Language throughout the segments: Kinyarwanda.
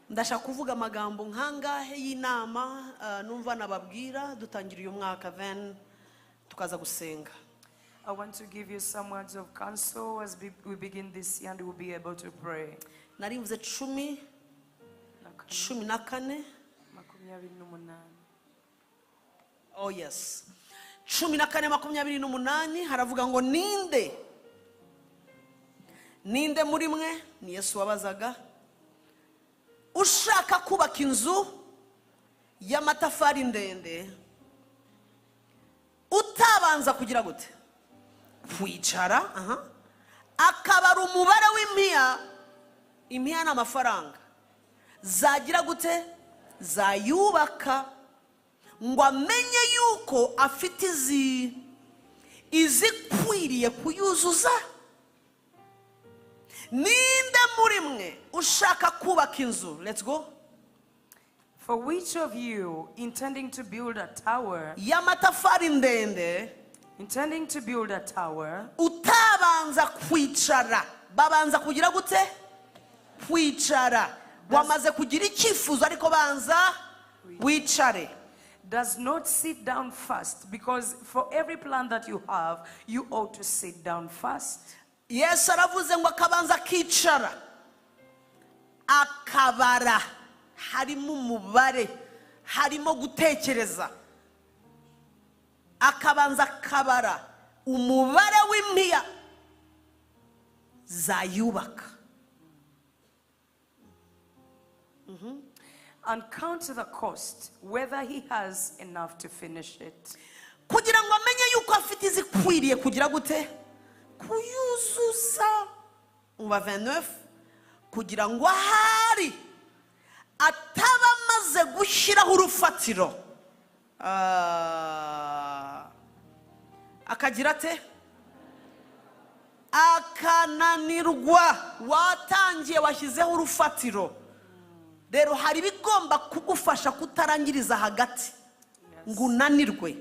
ndashaka kuvuga amagambo nkangahe y'inama numva nababwira dutangira uyu mwaka then tukaza gusenga. I want to give you some words of counsel as we begin this year and we'll be able to pray. Narivuze 10 14 oh yes 14:28 haravuga ngo ninde muri mwe ni Yesu wabazaga ushaka kubaka inzu y'amatafari ndende utabanza kugira gute kwicara akabara umubare w'impiya n'amafaranga zagira gute zayubaka ngo amenye yuko afite izikwiriye kuyuzuza. Ninde muri mwe ushaka kubaka inzu? Let's go. For which of you intending to build a tower, y'amatafari ndende, intending to build a tower, utabanza kwicara, babanza kugira gute kwicara, wamaze kugira icyifuzo ariko banza wicare, does not sit down first, because for every plan that you have, you ought to sit down first. Yesu aravuze ngo akabanza akicara akabara, harimo umubare, harimo gutekereza, akabanza akabara umubare w'impiya zayubaka. And count the cost, whether he has enough to finish it. Kugira ngo amenye yuko afite izikwiriye kugira gute kuyuzuza. 29 kugira ngo ahari ataba maze gushyiraho urufatiro akagira ate akananirwa. Watangiye washyizeho urufatiro, rero hari bigomba kugufasha kutarangiriza hagati ngo unanirwe.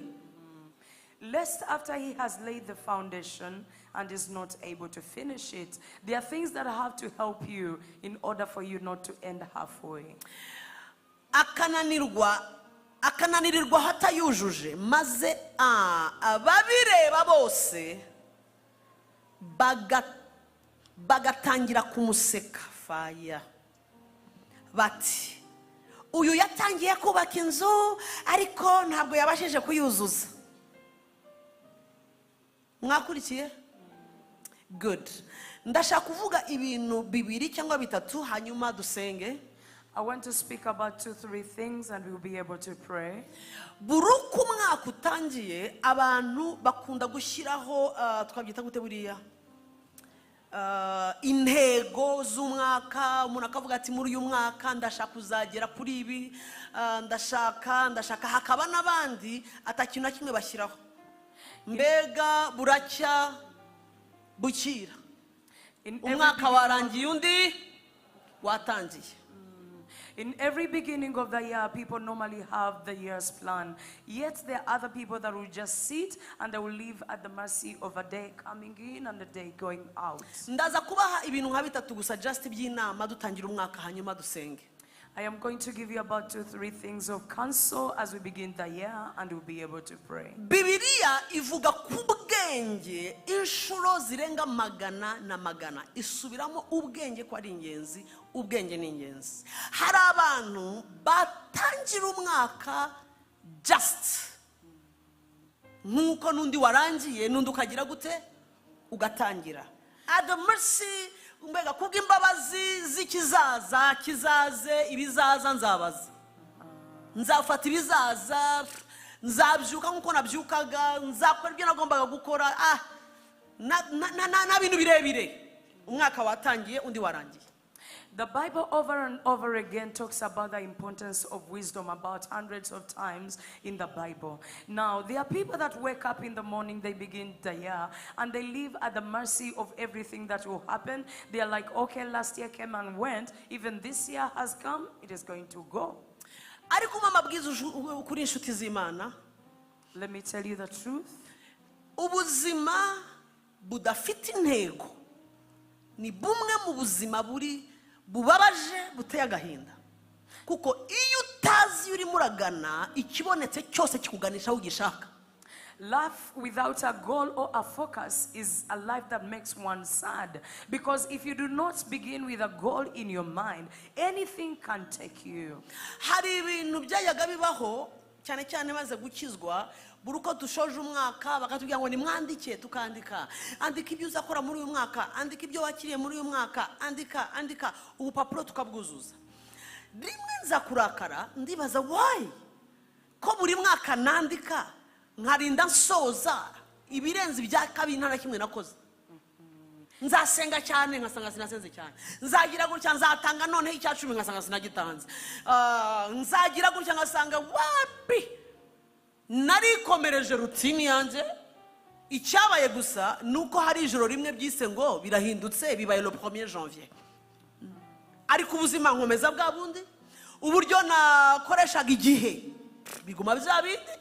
Lest after he has laid the foundation and is not able to finish it, there are things that have to help you in order for you not to end halfway. Akananirirwa hatayujuje, maze ababireba bose bagatangira kumuseka faya bati uyu yatangiye kubaka inzu ariko ntabwo yabashije kuyuzuza. Mwakurikiye? Good. Ndashaka kuvuga ibintu bibiri cyangwa bitatu hanyuma dusenge. I want to speak about 2-3 things and we'll be able to pray. Buruku mwaka utangiye abantu bakunda gushyiraho twabyita gute buriya intego z'umwaka. Umuntu akavuga ati muri uyu mwaka ndashaka kuzagera kuri ibi, ndashaka hakaba n'abandi atakintu na kimwe bashyiraho. Mbega buracya bukira, umwaka warangiye undi watangiye. In every beginning of the year, people normally have the year's plan. Yet there are other people that will just sit and they will live at the mercy of a day coming in and a day going out. Ndaza kubaha ibintu nka bitatu gusa just by'inama dutangira umwaka hanyuma dusenge. I am going to give you about 2-3 things of counsel as we begin the year and we'll be able to pray. Bibiliya ivuga ku bwenge inshuro zirenga magana na magana. Isubiramo ubwenge ko ari ingenzi, ubwenge ni ingenzi. Hari abantu batangira umwaka just nkuko nundi warangiye nundi ukagira gute ugatangira. At the mercy mbega kubw'imbabazi z'ikizaza kizaze ibizaza nzabaza, nzafata ibizaza, nzabyuka nkuko nabyukaga, nzakora ibyo nagombaga gukora. Na bintu birebire. Umwaka watangiye undi warangiye. The Bible over and over again talks about the importance of wisdom about hundreds of times in the Bible. Now, there are people that wake up in the morning, they begin the year, and they live at the mercy of everything that will happen. They are like, okay, last year came and went. Even this year has come, it is going to go. Let me tell you the truth. Ubuzima budafite intego ni bumwe mu buzima bubabaje buteye agahinda. kuko iyo utazi uri muragana ikibonetse cyose kikuganisha aho ugishaka. Life without a goal or a focus is a life that makes one sad. Because if you do not begin with a goal in your mind, anything can take you. Hari ibintu byayaga bibaho cyane cyane maze gukizwa, buruko dushoje umwaka bakatubwira ngo nimwandike, tukandika. Andika ibyo uzakora muri uyu mwaka, andika ibyo wakiriye muri uyu mwaka, andika ubupapuro tukabwuzuza. Rimwe nza kurakara ndibaza why ko buri mwaka nandika nkarinda nsoza ibirenze bya kabiri nta kimwe nakoze. Nzasenga cyane nkasanga sinasenze cyane. Nzagira gutya nzatanga none icya 10 nkasanga sinagitanze. Nzagira gutya nkasanga wapi narikomereje rutini yanjye. Icyabaye gusa nuko hari ijoro rimwe byise ngo birahindutse bibaye le 1er janvier. Ariko ubuzima nkomeza bwa bundi, uburyo nakoreshaga igihe biguma bya bindi.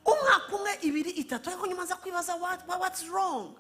Umwaka umwe ibiri itatu ariko nyuma nza kwibaza what's wrong.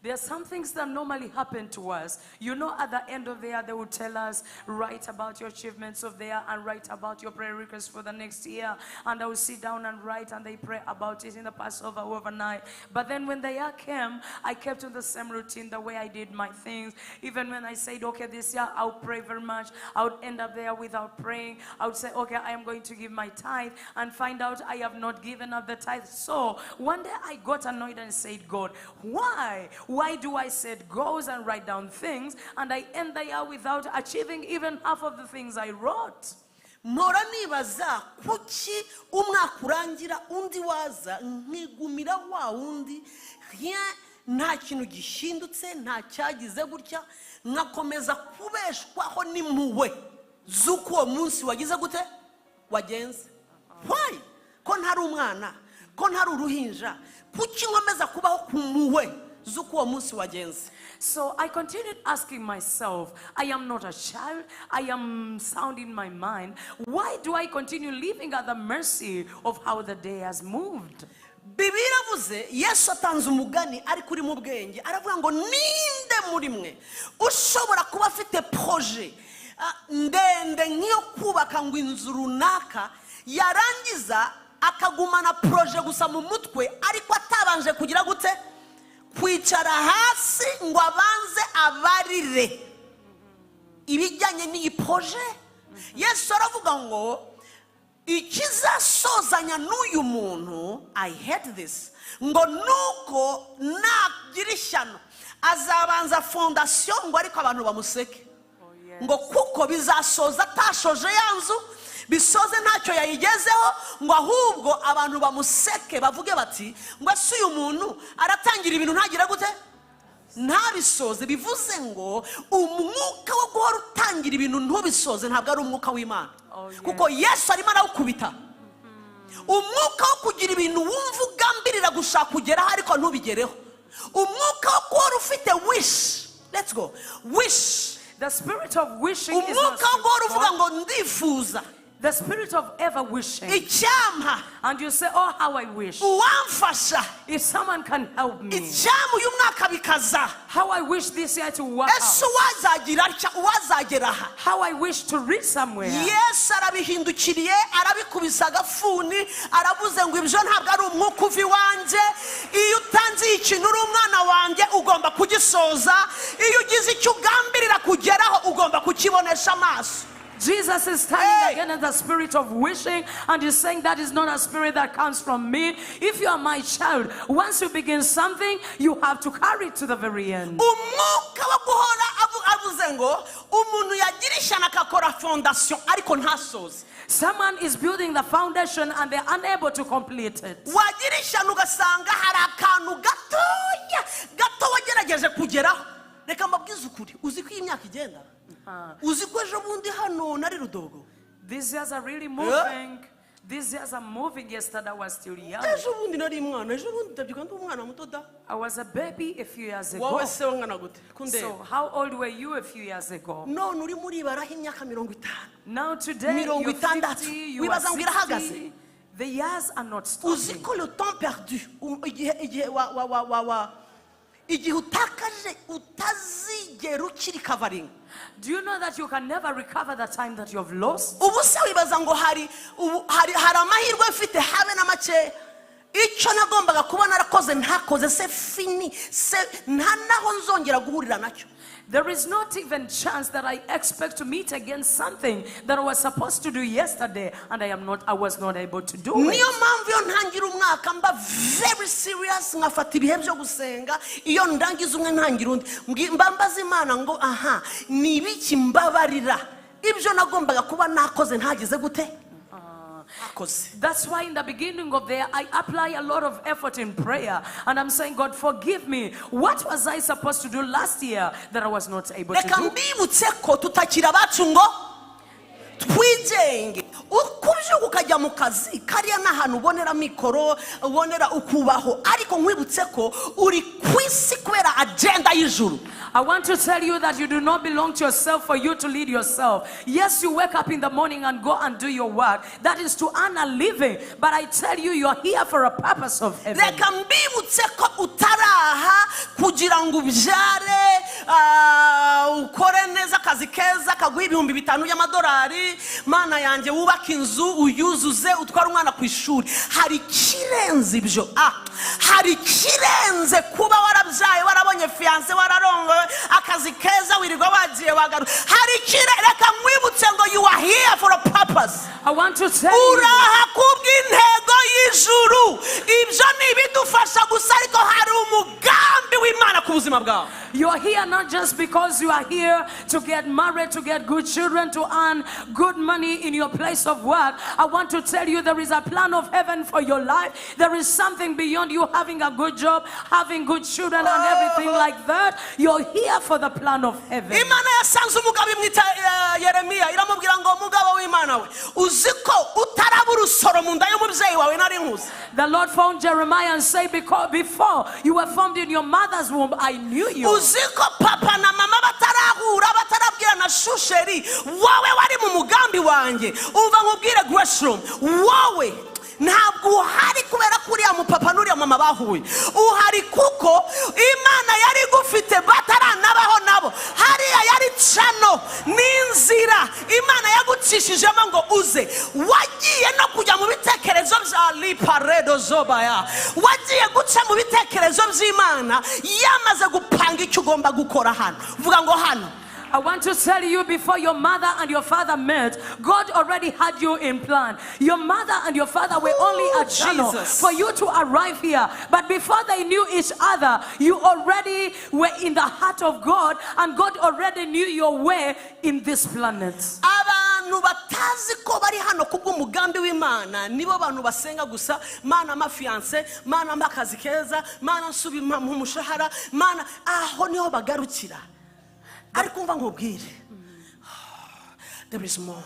There are some things that normally happen to us. You know, at the end of the year, they will tell us, write about your achievements of the year and write about your prayer requests for the next year. And I will sit down and write, and they pray about it in the Passover overnight. But then when the year came, I kept on the same routine, the way I did my things. Even when I said, okay, this year I'll pray very much, I would end up there without praying. I would say, okay, I am going to give my tithe, and find out I have not given up the tithe. So one day I got annoyed and said, God, why? Why do I set goals and write down things and I end the year without achieving even half of the things I wrote? Mpora nibaza kuki umwaka urangira undi waza nkigumira wa wundi nta kintu gishindutse nta cyagize gutya nkakomeza kubeshwaho n'impuhwe z'uko uwo munsi wagize gute wagenze. Why? Ko ntari umwana, ko ntari uruhinja, kuki nkomeza kubaho kumpuhwe z'uko uwo munsi wagenze? So I continued asking myself, I am not a child, I am sound in my mind. Why do I continue living at the mercy of how the day has moved? Bibiliya iravuze, Yesu atanze umugani ari kuri mu bwenge, aravuga ngo ninde muri mwe ushobora kuba afite projet ndende nk'iyo kubaka ngo inzu runaka, yarangiza akagumana projet gusa mu mutwe ariko atabanje kugira gute kwicara hasi ngo abanze abarire ibijyanye n'iyi projet. Yesu aravuga ngo ikizasozanya n'uyu muntu, I hate this, ngo nuko nagira ishyano azabanza fondation ngo ariko abantu bamuseke. Ngo kuko bizasoza atashoje yanzu, bisoze ntacyo yayigezeho, ngo ahubwo abantu bamuseke bavuge bati ngo ese uyu muntu aratangira ibintu ntagira gute ntabisoze. Bivuze ngo umwuka wo guhora utangira ibintu ntubisoze ntabwo ari umwuka w'Imana, kuko Yesu arimo arawukubita. Umwuka wo kugira ibintu wumva ugambirira gushaka kugeraho ariko ntubigereho, umwuka wo guhora ufite wish, let's go, wish, the spirit of wishing is not umwuka wo guhora uvuga ngo ndifuza, the spirit of ever wishing. icyampa, And you say, oh, how I wish. uwamfasha, If someone can help me. icyampa uyu mwaka bikaza, How I wish this year to work ese out. uwazagira atya uwazagera aha. How I wish to reach somewhere. Yesu arabihindukiriye arabikubisa agafuni, aravuze ngo ibyo ntabwo ari umwuka uva iwanjye. Iyo utanze ikintu uri umwana wanjye ugomba kugisoza, iyo ugize icyo ugambirira kugeraho ugomba kukibonesha amaso. Jesus is standing again in the spirit of wishing, and he's saying that is not a spirit that comes from me. If you are my child, once you begin something, you have to carry it to the very end. Umwuka wo guhora avuze ngo umuntu yagira ishyano akakora fondation ariko ntasoze. Someone is building the foundation and they're unable to complete it. Wagira ishyano ugasanga hari akantu gato wagerageje kugeraho. Reka mbabwize ukuri, uzi ko iyi myaka igenda, uzi ko ejo bundi hano nari Rudogo. These years are really moving. These years are moving. Yesterday I was still young. Ejo bundi nari mwana, ejo bundi ndabyuka ndi umwana muto da. I was a baby a few years ago. Wowe se wangana gute? Kunde. So how old were you a few years ago? None uri muri baraho imyaka 50. Now today you're 50, you are 60. The years are not stopping. Uzi ko le temps perdu, igihe utakaje utazigera ukiri covering. Do you know that you can never recover the time that you have lost? ubu se wibaza ngo hari amahirwe mfite habe na make icyo nagombaga kuba narakoze ntakoze se fini se nta naho nzongera guhurira nacyo. There is not even chance that I expect to meet again something that I was supposed to do yesterday and I was not able to do niyo it. mpamvu iyo ntangira umwaka mba very serious nkafata ibihe byo gusenga iyo ndangiza umwe ntangira undi mbaza Imana ngo aha ni ibiki mbabarira ibyo nagombaga kuba nakoze ntagize gute. That's why in the beginning of the year, I apply a lot of effort in prayer. And I'm saying, God, forgive me. What was I supposed to do last year that I was not able to do? Reka mbibutse ko tutakira abacu ngo twijenge ukubyuka ukajya mu kazi kariya n'ahantu ubonera mikoro ubonera ukubaho ariko nkwibutse ko uri kwisi kubera agenda y'ijuru. I want to tell you that you do not belong to yourself for you to lead yourself. Yes, you wake up in the morning and go and do your work. That is to earn a living. But I tell you, you are here for a purpose of heaven. Reka mbibutse ko utaraha kugira ngo ubyare ukore neza akazi keza kaguha $5,000 y'amadolari mana yanjye wubaka inzu uyuzuze utwara umwana ku ishuri. Hari kirenze ibyo. Hari kirenze kuba warabyaye warabonye fiance wararongoye akazi keza wirirwa wagiye wagaru. Hari kireka mwibutse ngo you are here for a purpose. I want to tell you, uraha kubw'intego y'ijuru. Ibyo nibidufasha gusa ariko hari umugambi w'Imana ku buzima bwawe. you are here not just because you are here to get married, to get good children, to earn good money in your place of work. I want to tell you there is a plan of heaven for your life. There is something beyond you having a good job, having good children and everything like that. You're here for the plan of heaven. Imana yasanze umugabo imwita Yeremiya iramubwira ngo mugabo w'Imana we uziko utarabura usoro mu nda y'umubyeyi wawe nari nkuzi. The Lord found Jeremiah and said, because before you were formed in your mother's womb, I knew you. Uziko papa na mama batarahura batarabwira na shusheri wowe wari mu mugambi wanjye. Umva nkubwire Gresham wowe ntabwo uhari kubera kuriya mu papa n'uriya mama bahuye. Uhari kuko Imana yari gufite bataranabaho nabo. Hariya yari cano n'inzira Imana yagucishijemo ngo uze. Wagiye no kujya mu bitekerezo bya liparedo zobaya. Wagiye guca mu bitekerezo by'Imana yamaze gupanga icyo ugomba gukora hano. Vuga ngo hano. I want to tell you, before your mother and your father met, God already had you in plan. Your mother and your father were only a channel for you to arrive here. But before they knew each other, you already were in the heart of God, and God already knew your way in this planet. Abantu batazi ko bari hano kubw'umugambi w'Imana nibo bantu basenga gusa mana ma fiance mana makazi keza mana nsubi mu mushahara mana aho niho bagarukira. Ariko umva nkubwire there is more.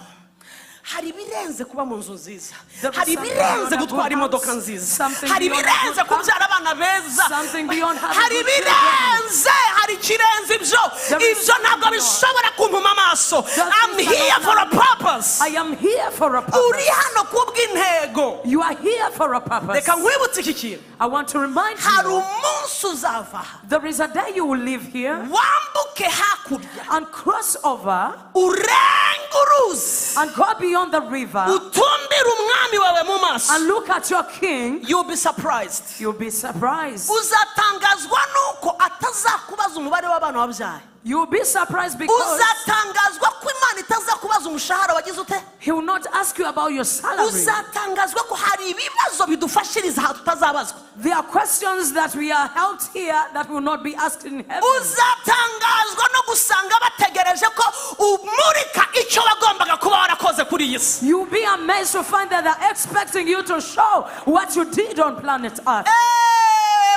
Hari birenze kuba mu nzu nziza. Hari birenze gutwara imodoka nziza. Hari birenze kubyara abana beza. Hari birenze hari kirenze ibyo. Ibyo ntabwo bishobora kumpuma amaso. I'm here for a purpose. I am here for a purpose. Uri hano kubw'intego. You are here for a purpose. Reka nkwibutse iki kintu. I want to remind Hari you, umunsi uzava. there is a day you will live here Wambuke hakurya. and cross over Urenga uruzi. and go beyond the river Utumbira umwami wawe mu maso. and look at your king. You'll be surprised. You'll be surprised. Uzatangazwa nuko atazakubaza umubare w'abantu wabyaye. You'll be surprised because Uzatangazwa ko Imana itazakubaza umushahara wagize ute. he will not ask you about your salary. Uzatangazwa ko hari ibibazo bidufashiriza aha tutazabazwa. There are questions that we are helped here that will not be asked in heaven. Uzatangazwa no gusanga bategereje ko umurika icyo wagombaga kuba warakoze kuri iyi si. You'll be amazed to find that they're expecting you to show what you did on planet Earth.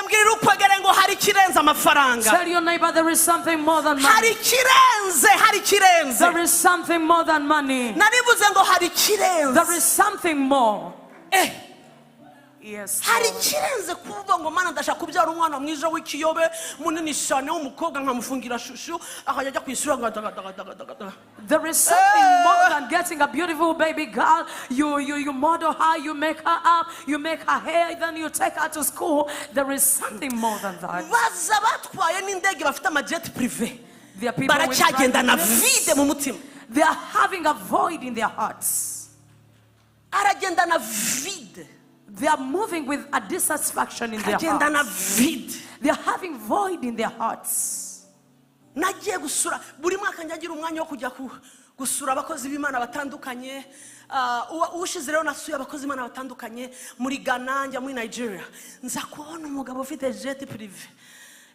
Mbwira ukwegere ngo hari kirenze amafaranga. Tell your neighbor there is something more than money. Hari kirenze. There is something more than money. Narivuze ngo hari kirenze. There is something more. Yes. Hari kirenze kuvuga ngo mana ndashaka kubyara umwana mwiza w'ikiyobe munini cyane w'umukobwa nkamufungira shushu akajya ajya kwisura ngo. There is something more than getting a beautiful baby girl. You model her, you make her up, you make her hair, then you take her to school. There is something more than that. Baza batwaye n'indege bafite ama jet privé. There are people with baracyagendana private jets. vide mu mutima. They are having a void in their hearts. Aragendana vide. They are moving with a dissatisfaction in their Agendana hearts. vide. They are having void in their hearts. Nagiye gusura buri mwaka nyagira umwanya wo kujya gusura abakozi b'Imana batandukanye. Ushize rero nasuye abakozi b'Imana batandukanye muri Ghana, njya muri Nigeria. Nza kubona umugabo ufite jet privé.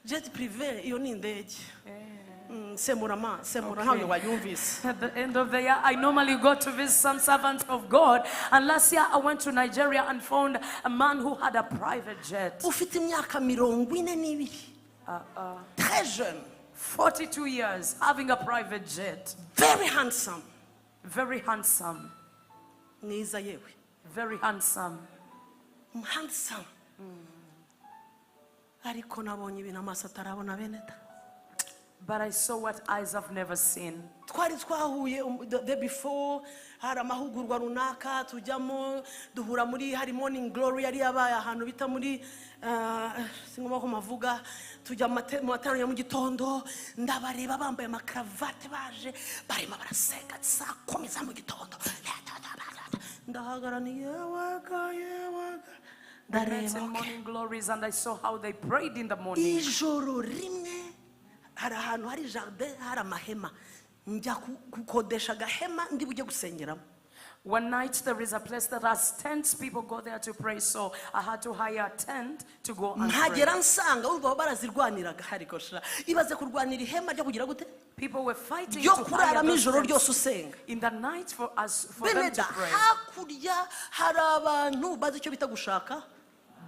Jet privé iyo ni indege. Semura ntawe wayumvise. At the end of the year, I normally go to visit some servants of God. And last year, I went to Nigeria and found a man who had a private jet. Ufite imyaka 42. Très jeune. 42 years, having a private jet. Very handsome. Very handsome. Mwiza yewe. Very handsome. Handsome. Ariko nabonye ibintu amaso atarabona bene da. But I saw what eyes have never seen. Twari twahuye the day before, hari amahugurwa runaka tujyamo, duhura muri hari morning glory yari yabaye ahantu bita muri singoma ko mavuga, tujya mu matano ya mu gitondo, ndabareba bambaye amakravate baje barimo baraseka saa 10 za mu gitondo. Ndahagaraniye yewaga. I met in morning glories and I saw how they prayed in the morning. Ijoro rimwe hari ahantu hari jardin hari amahema, njya gukodesha agahema ndi bujye gusengeramo. One night there is a place that has tents, people go there to pray, so I had to hire a tent to go and pray. Ntagera nsanga urumva barazirwaniraga hariko sha ibaze kurwanira ihema ryo kugira gute People were fighting yo to hire kuraramo those ijoro tents ryose usenga. in the night for them Beneda to pray. hakurya hari abantu bazi icyo bita gushaka.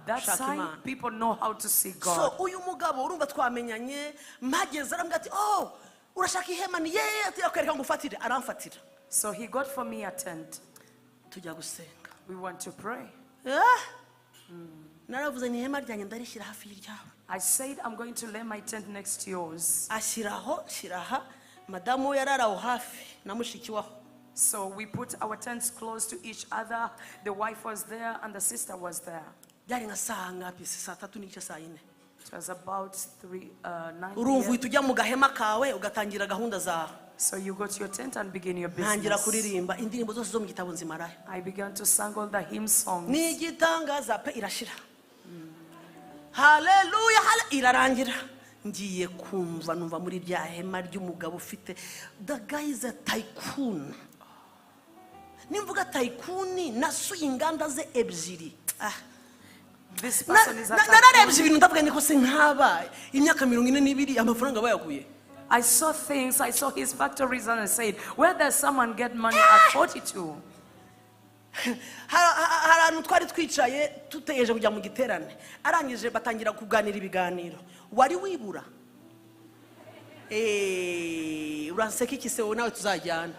That Shaka side, Imana. people know how to see So God. uyu mugabo urumva twamenyanye mpageze arambwira ati oh urashaka ihema ni yeye ati akwereka ngufatire aramfatira. So he got for me a tent. Tujya gusenga. We want to pray. Naravuze ni ihema ryanjye ndarishyira hafi y'iryawe. I said, I'm going to lay my tent next to yours. Ashyiraho shiraha madamu yararaho hafi na mushiki waho. So we put our tents close to each other. The wife was there and the sister was there. Byari nka saa ngapi? Saa 3 n'igice saa 4. It was about 9 Urumva p.m. uhita ujya mu gahema kawe ugatangira gahunda zawe. So you go to your tent and begin your Ntangira business. kuririmba indirimbo zose zo mu gitabo nzimarayo. I began to sing all the hymn songs. Ni igitangaza pe irashira. Hallelujah, irarangira. Ngiye kumva numva muri rya hema ry'umugabo ufite. The guy is a tycoon. Nimvuga tycoon nasuye inganda ze ebyiri. This person is a Nararebye tycoon. ibintu ndavuga niko se nkabaye imyaka 42 amafaranga bayaguye. I saw things, I saw his factories and I said, where does someone get money at 42? Hari ahantu twari twicaye tutegereje kujya mu giterane arangije batangira kuganira ibiganiro wari wibura uranseka iki se wowe nawe tuzajyana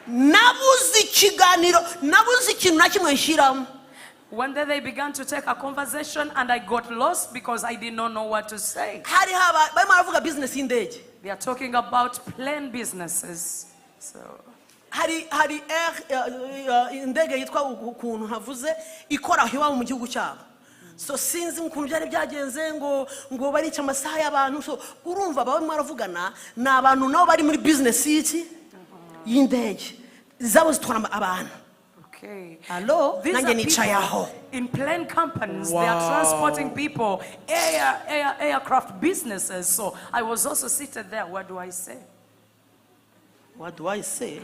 nabuze ikiganiro nabuze ikintu na kimwe nshyiramo. One day they began to take a conversation and I got lost because I did not know what to say. Hari haba barimo baravuga business y'indege. They are talking about plane businesses. So hari indege yitwa ukuntu havuze ikora hiwa mu gihugu cyabo. So sinzi ukuntu byari byagenze ngo barica amasaha y'abantu. So urumva barimo baravugana na abantu nabo bari muri business y'indege zabo zitwara abantu. okay. Hello, These are people in plane companies. They are transporting people, aircraft businesses. So I was also seated there. What do I say? What do I say?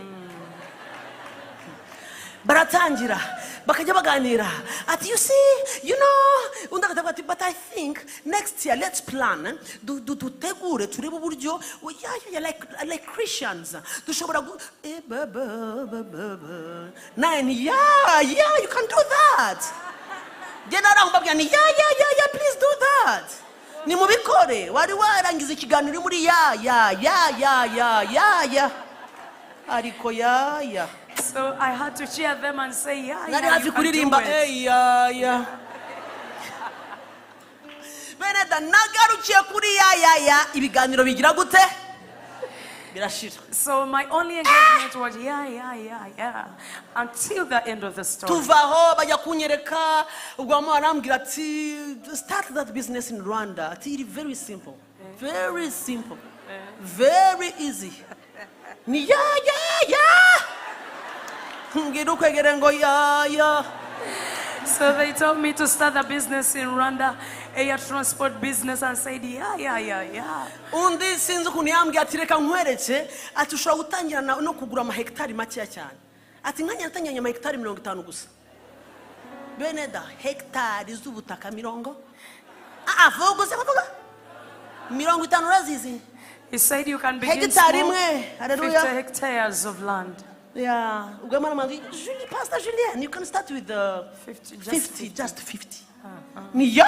Baratangira bakajya baganira ati you see you know undakata but I think next year let's plan dutegure turebe uburyo like Christians dushobora nine yeah you can do that genera umbabya ni yeah please do that ni mubikore wari warangiza ikiganiro muri ya ariko ya. So I had to cheer them and say, yeah, Nari you hafi can do kuririmba it. ya. Beneda nagarukiye kuri ya ibiganiro bigira gute? Birashira. So my only engagement was yeah until the end of the story. Tuvaho bajya kunyereka ubwo arambwira ati start that business in Rwanda. Ati very simple. Very simple. very easy. Ni ya. Ngira ukwegere ngo ya. So they told me to start a business in Rwanda, air transport business, and said, yeah. Undi sinzi ukuntu yambwiye ati reka nkwereke ati ushobora gutangira no kugura amahegitari makeya cyane. Ati nkanya natangiranye amahegitari 50 gusa. Beneda hegitari z'ubutaka 50. Vuga se bavuga 50 urazizi. He said you can begin Hegitari small, imwe. 50 Hallelujah. hectares of land. Yeah, Julie, Pastor Julienne, you can start with 50, just 50. Yeah.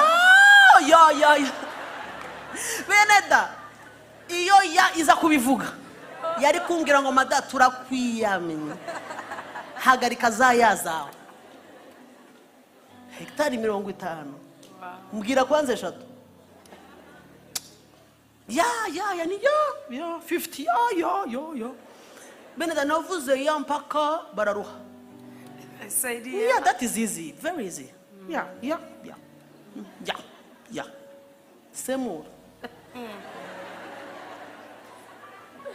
Beneda, iyo ya iza kubivuga. Yari kumbwira ngo mada turakwiyamenye. Hagarika za yazawe. Hectare 50. Mbwira kwanza eshatu. Yeah, ni ya 50. Yeah. Beneda navuze ya mpaka bararuha. I said, Yeah, that is easy, very easy. Yeah. Semur.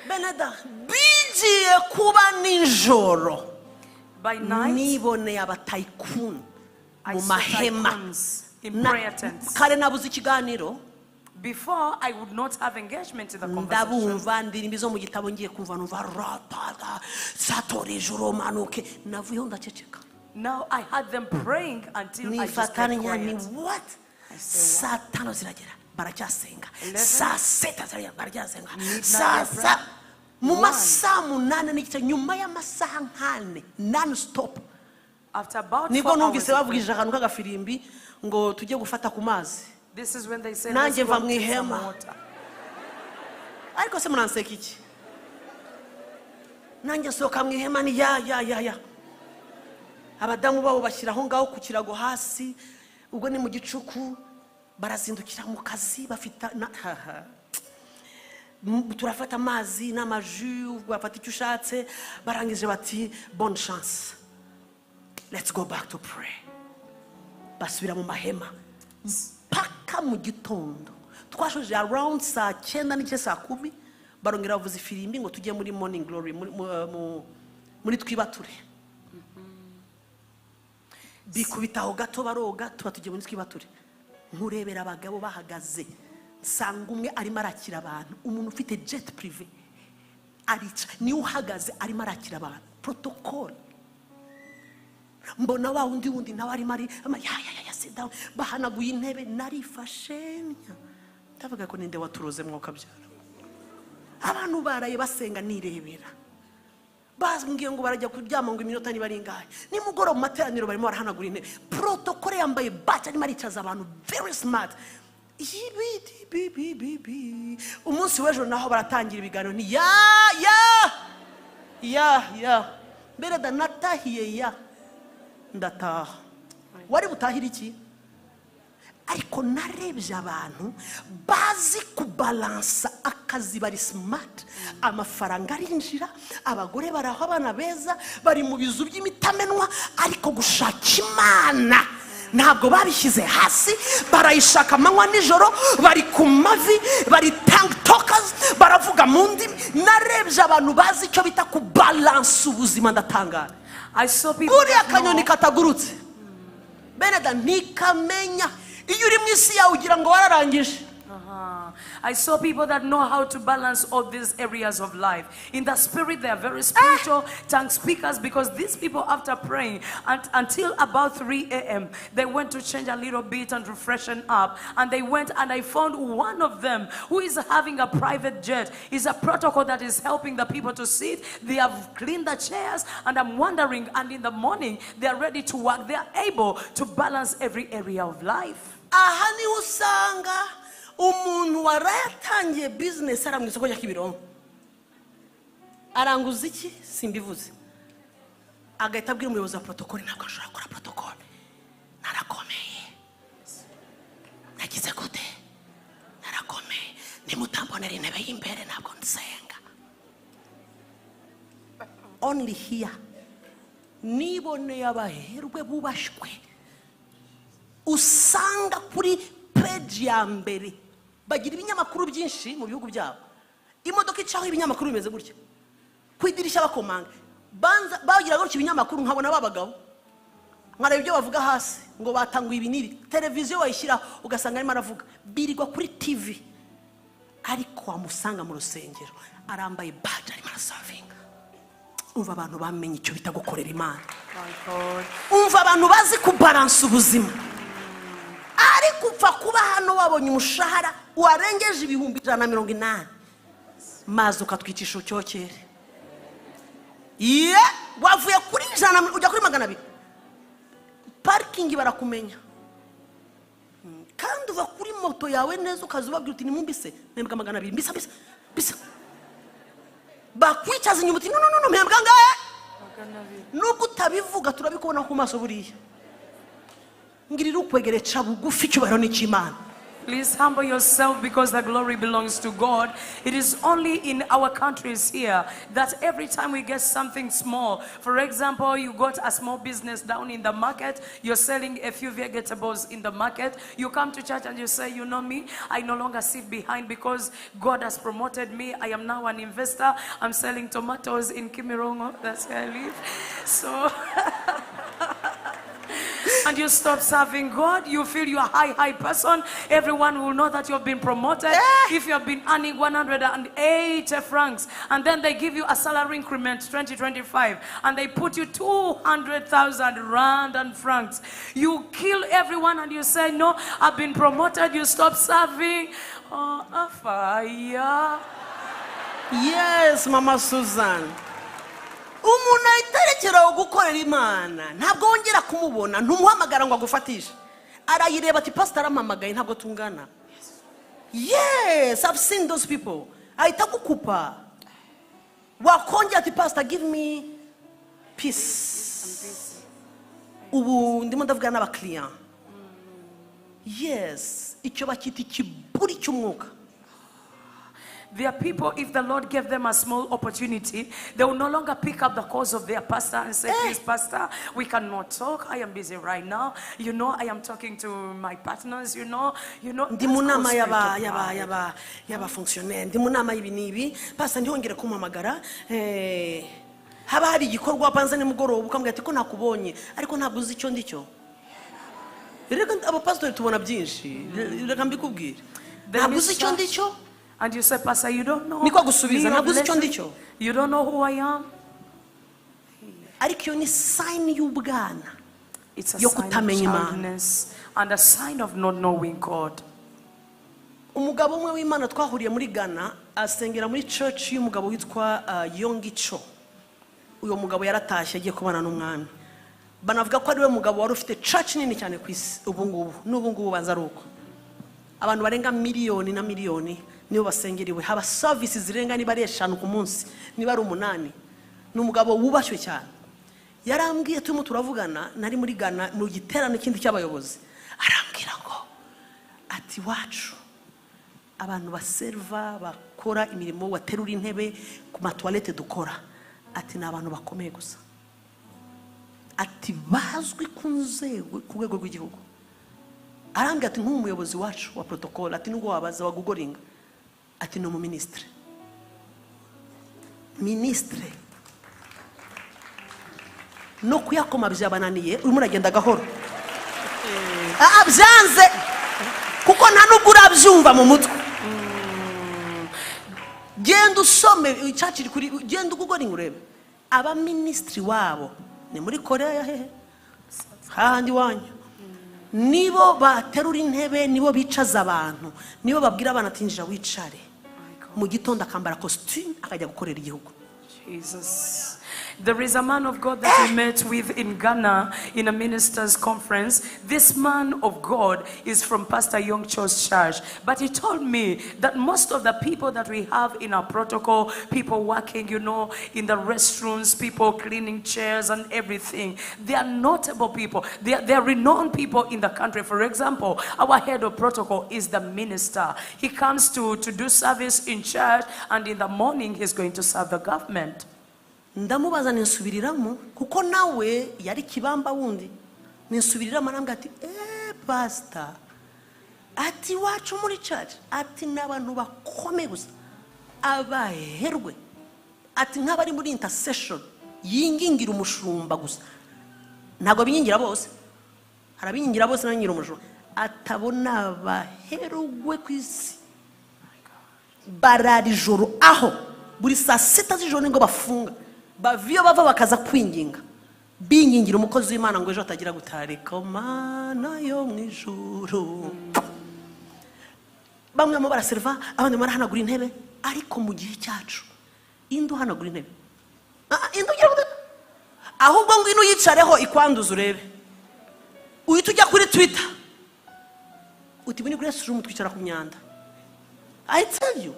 Beneda, bigiye kuba nijoro. by night, Nibone abataikun I mu saw mahema. tycoons in prayer tents. Kare nabuze ikiganiro. Before, I would not have engagement in the conversation. Ndabumva ndirimbo zo mu gitabo ngiye kumva numva rata satore joro manuke navuyeho ndaceceka. Now I had them praying until I just got Nifatanya ni quiet. what? Saa 5 ziragera baracyasenga. Saa 7 ziragera baracyasenga. Saa mu masaha 8 n'igice nyuma y'amasaha 4 non stop. After about 4 Nibwo hours, numvise bavugije akantu k'agafirimbi ngo tujye gufata ku mazi. this is when they say, Nanjye let's go mva mu take some ihema. water. Ariko se munanseka iki? Nanjye soka mu ihema ni ya. Abadamu babo bashyiraho ngaho ku kirago hasi, ubwo ni mu gicuku barazindukira mu kazi bafita turafata amazi n'amaju bafata icyo ushatse barangije bati bonne chance, let's go back to pray. Basubira mu mahema paka mu gitondo twashoje around saa 9 n'igice saa 10 barongera bavuza ifirimbi ngo tujye muri morning glory muri twibature. Bikubitaho gato baroga tuba tujye muri twibature. Nkurebera abagabo bahagaze sanga umwe arimo arakira abantu, umuntu ufite jet privé arica ni uhagaze arimo arakira abantu protocol. Mbona wa undi nawe arimo ari ya sit down bahanaguye intebe narifashe ndavuga ko ninde waturoze mwuka byara. Abantu baraye basenga nirebera bazmbwiye ngo barajya kuryama ngo iminota niba ari ngahe nimugoro mu materaniro barimo barahanagura intebe. Protocol yambaye batch arimo aricaza abantu very smart. Umunsi w'ejo naho baratangira ibiganiro ni ya mbere da natahiye ya ndataha. Wari butahira iki? Ariko narebye abantu bazi kubalansa akazi bari smart, amafaranga arinjira, abagore baraho abana beza bari mu bizu by'imitamenwa, ariko gushaka Imana ntabwo babishyize hasi, barayishaka amanywa nijoro, bari ku mavi, bari tank talkers, baravuga mu ndimi. Narebye abantu bazi icyo bita kubalansa ubuzima ndatangara. I saw people Buriya that know. kanyoni katagurutse Beneda ntikamenya iyo uri mu isi yawe ugira ngo wararangije. I saw people that know how to balance all these areas of life. In the spirit, they are very spiritual tongue speakers, because these people, after praying until about 3 a.m., they went to change a little bit and refreshen up. And they went, and I found one of them who is having a private jet. It's a protocol that is helping the people to sit. They have cleaned the chairs, and I'm wondering, and in the morning, they are ready to work. They are able to balance every area of life. Aha ni usanga umuntu waratangiye business ara mu isoko rya Kimironko aranguza iki simbivuze, agahita abwira umuyobozi wa protocol ntabwo ashobora gukora protocol, narakomeye nagize gute narakomeye nimutambonera intebe y'imbere ntabwo nsenga. Only here niboneye abaherwe bubashwe usanga kuri page ya mbere bagira ibinyamakuru byinshi mu bihugu byabo, imodoka icaho ibinyamakuru bimeze gutya kwidirisha bakomanga banza bagira gutya ibinyamakuru nkabona babagabo nkareba ibyo bavuga hasi ngo batanguye ibiniri televiziyo wayishyira ugasanga arimo aravuga birirwa kuri TV ariko wamusanga mu rusengero arambaye badge arimo arasavinga. Umva abantu bamenye icyo bita gukorera Imana. Umva abantu bazi kubalansa ubuzima. Ariko upfa kuba hano wabonye umushahara warengeje ibihumbi 180 maze ukatwicisha ucyokere. Wavuye kuri 100 ujya kuri 200. Parking barakumenya. Kandi uva kuri moto yawe neza ukazubabwira uti nimumbise mpembwa 200 bisa. Bakwicaza inyuma uti no mpembwa ngahe. Nuko utabivuga turabikubona ku maso buriya. Ngirira ukwegere ca bugufi cyubahiro n'ikimana. Please humble yourself because the glory belongs to God. It is only in our countries here that every time we get something small, for example, you got a small business down in the market, you're selling a few vegetables in the market, you come to church and you say, you know me, I no longer sit behind because God has promoted me. I am now an investor. I'm selling tomatoes in Kimirongo. That's where I live. So... and you stop serving God, you feel you're a high person. Everyone will know that you've been promoted. If you've been earning 108 francs, and then they give you a salary increment 2025, and they put you 200,000 rand and francs, you kill everyone and you say, no, I've been promoted. You stop serving. Oh, a fire. Yes, Mama Susan. Umuntu ayiterekera gukorera Imana ntabwo wongera kumubona ntumuhamagara ngo agufatishe arayireba ati pastor aramamagaye ntabwo tungana. Yes, I've seen those people. Ahita gukupa wakongera ati pastor give me peace. Ubu ndimo ndavuga n'aba client. Yes, icyo bakita ikiburi cy'umwuka. There are people, if the Lord gave them a small opportunity, they will no longer pick up the calls of their pastor and say, please, pastor, we cannot talk. I am busy right now. You know, I am talking to my partners, you know. Ndi munama yaba fonctionnaire. Ndi munama ibi nibi. Pastor ndihongera kumamagara. Haba hari igikorwa panza ni mugoroba ukambwira ati ko nakubonye ariko ntabwo uzi icyo ndicyo. Reka abo pastor tubona byinshi. Reka mbikubwire. Ntabwo uzi icyo ndicyo. And you say, pastor, you don't know. You don't know who I am. It's a sign of childness and a sign of not knowing God. Umugabo umwe w'Imana twahuriye muri Ghana asengera muri church y'umugabo witwa Yongicho. Uyo mugabo yaratashye agiye kubana n'umwami. Banavuga ko ari we mugabo wari ufite church nini cyane ku isi n'ubungubu banza ruko. Abantu barenga miliyoni na miliyoni nibo basengeriwe haba services zirenga niba ari 5 ku munsi niba ari 8 n'umugabo wubashwe cyane. Yarambwiye turimo turavugana nari muri Ghana mu giterane kindi cy'abayobozi arambwira ngo ati wacu abantu baserva bakora imirimo waterura intebe ku matoilette dukora ati nabantu bakomeye gusa ati bazwi kunzego ku rwego rw'igihugu. Arambwira ati nk'umuyobozi wacu wa protocol ati nubwo wabaza wa gugoringa ati no mu ministre no kuyakoma byabananiye urimo uragenda gahoro byanze kuko nta nubwo urabyumva mu mutwe. Genda usome icyaciri kuri genda ugugoringa urebe aba ministri wabo ni muri Korea hehe handi wanyu nibo baterura intebe nibo bicaza abantu nibo babwira abana atinjira wicare mu gitondo akambara costume akajya gukorera igihugu. Jesus. There is a man of God that we met with in Ghana in a ministers' conference. This man of God is from Pastor Young Cho's church. But he told me that most of the people that we have in our protocol, people working, you know, in the restrooms, people cleaning chairs and everything, they are notable people. They are renowned people in the country. For example, our head of protocol is the minister. He comes to do service in church, and in the morning he's going to serve the government. Ndamubaza ninsubiriramo kuko nawe yari kibamba wundi ninsubiriramo arambwira ati pastor ati wacu muri church ati nabantu bakomeye gusa abaherwe ati nk'abari muri intercession yingingira umushumba gusa ntago bingingira bose harabingingira bose n'abingingira umushumba atabona abaherwe ku isi barara ijoro aho buri saa 6 z'ijoro ngo bafunga baviyo bava bakaza kwinginga bingingira umukozi w'Imana ngo ejo atagira gutarika Mana yo mu ijuru bamwe mu baraserva abandi barahanagura intebe ariko mu gihe cyacu indu hanagura intebe indu gira ahubwo ngo ino yicareho ikwanduza urebe uhita ujya kuri Twitter uti bini Grace room twicara ku myanda I tell you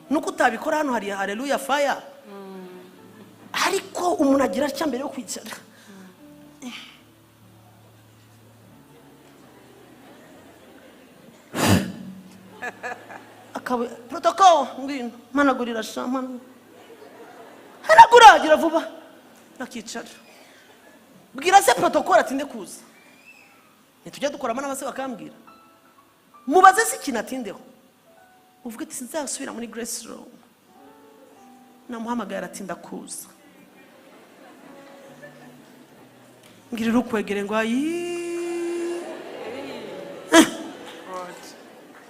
nuko utabikora hano hari hallelujah fire ariko umuntu agira cya mbere yo kwicara akabe protocol ngwino managurira shamana hanagura gira vuba nakicara bwira se protocol atinde kuza nitujya dukora amana base bakambwira mubaze si kinatindeho uvuga ati sinzasubira muri Grace room namuhamagara atinda kuza ngirira ukwegere ngo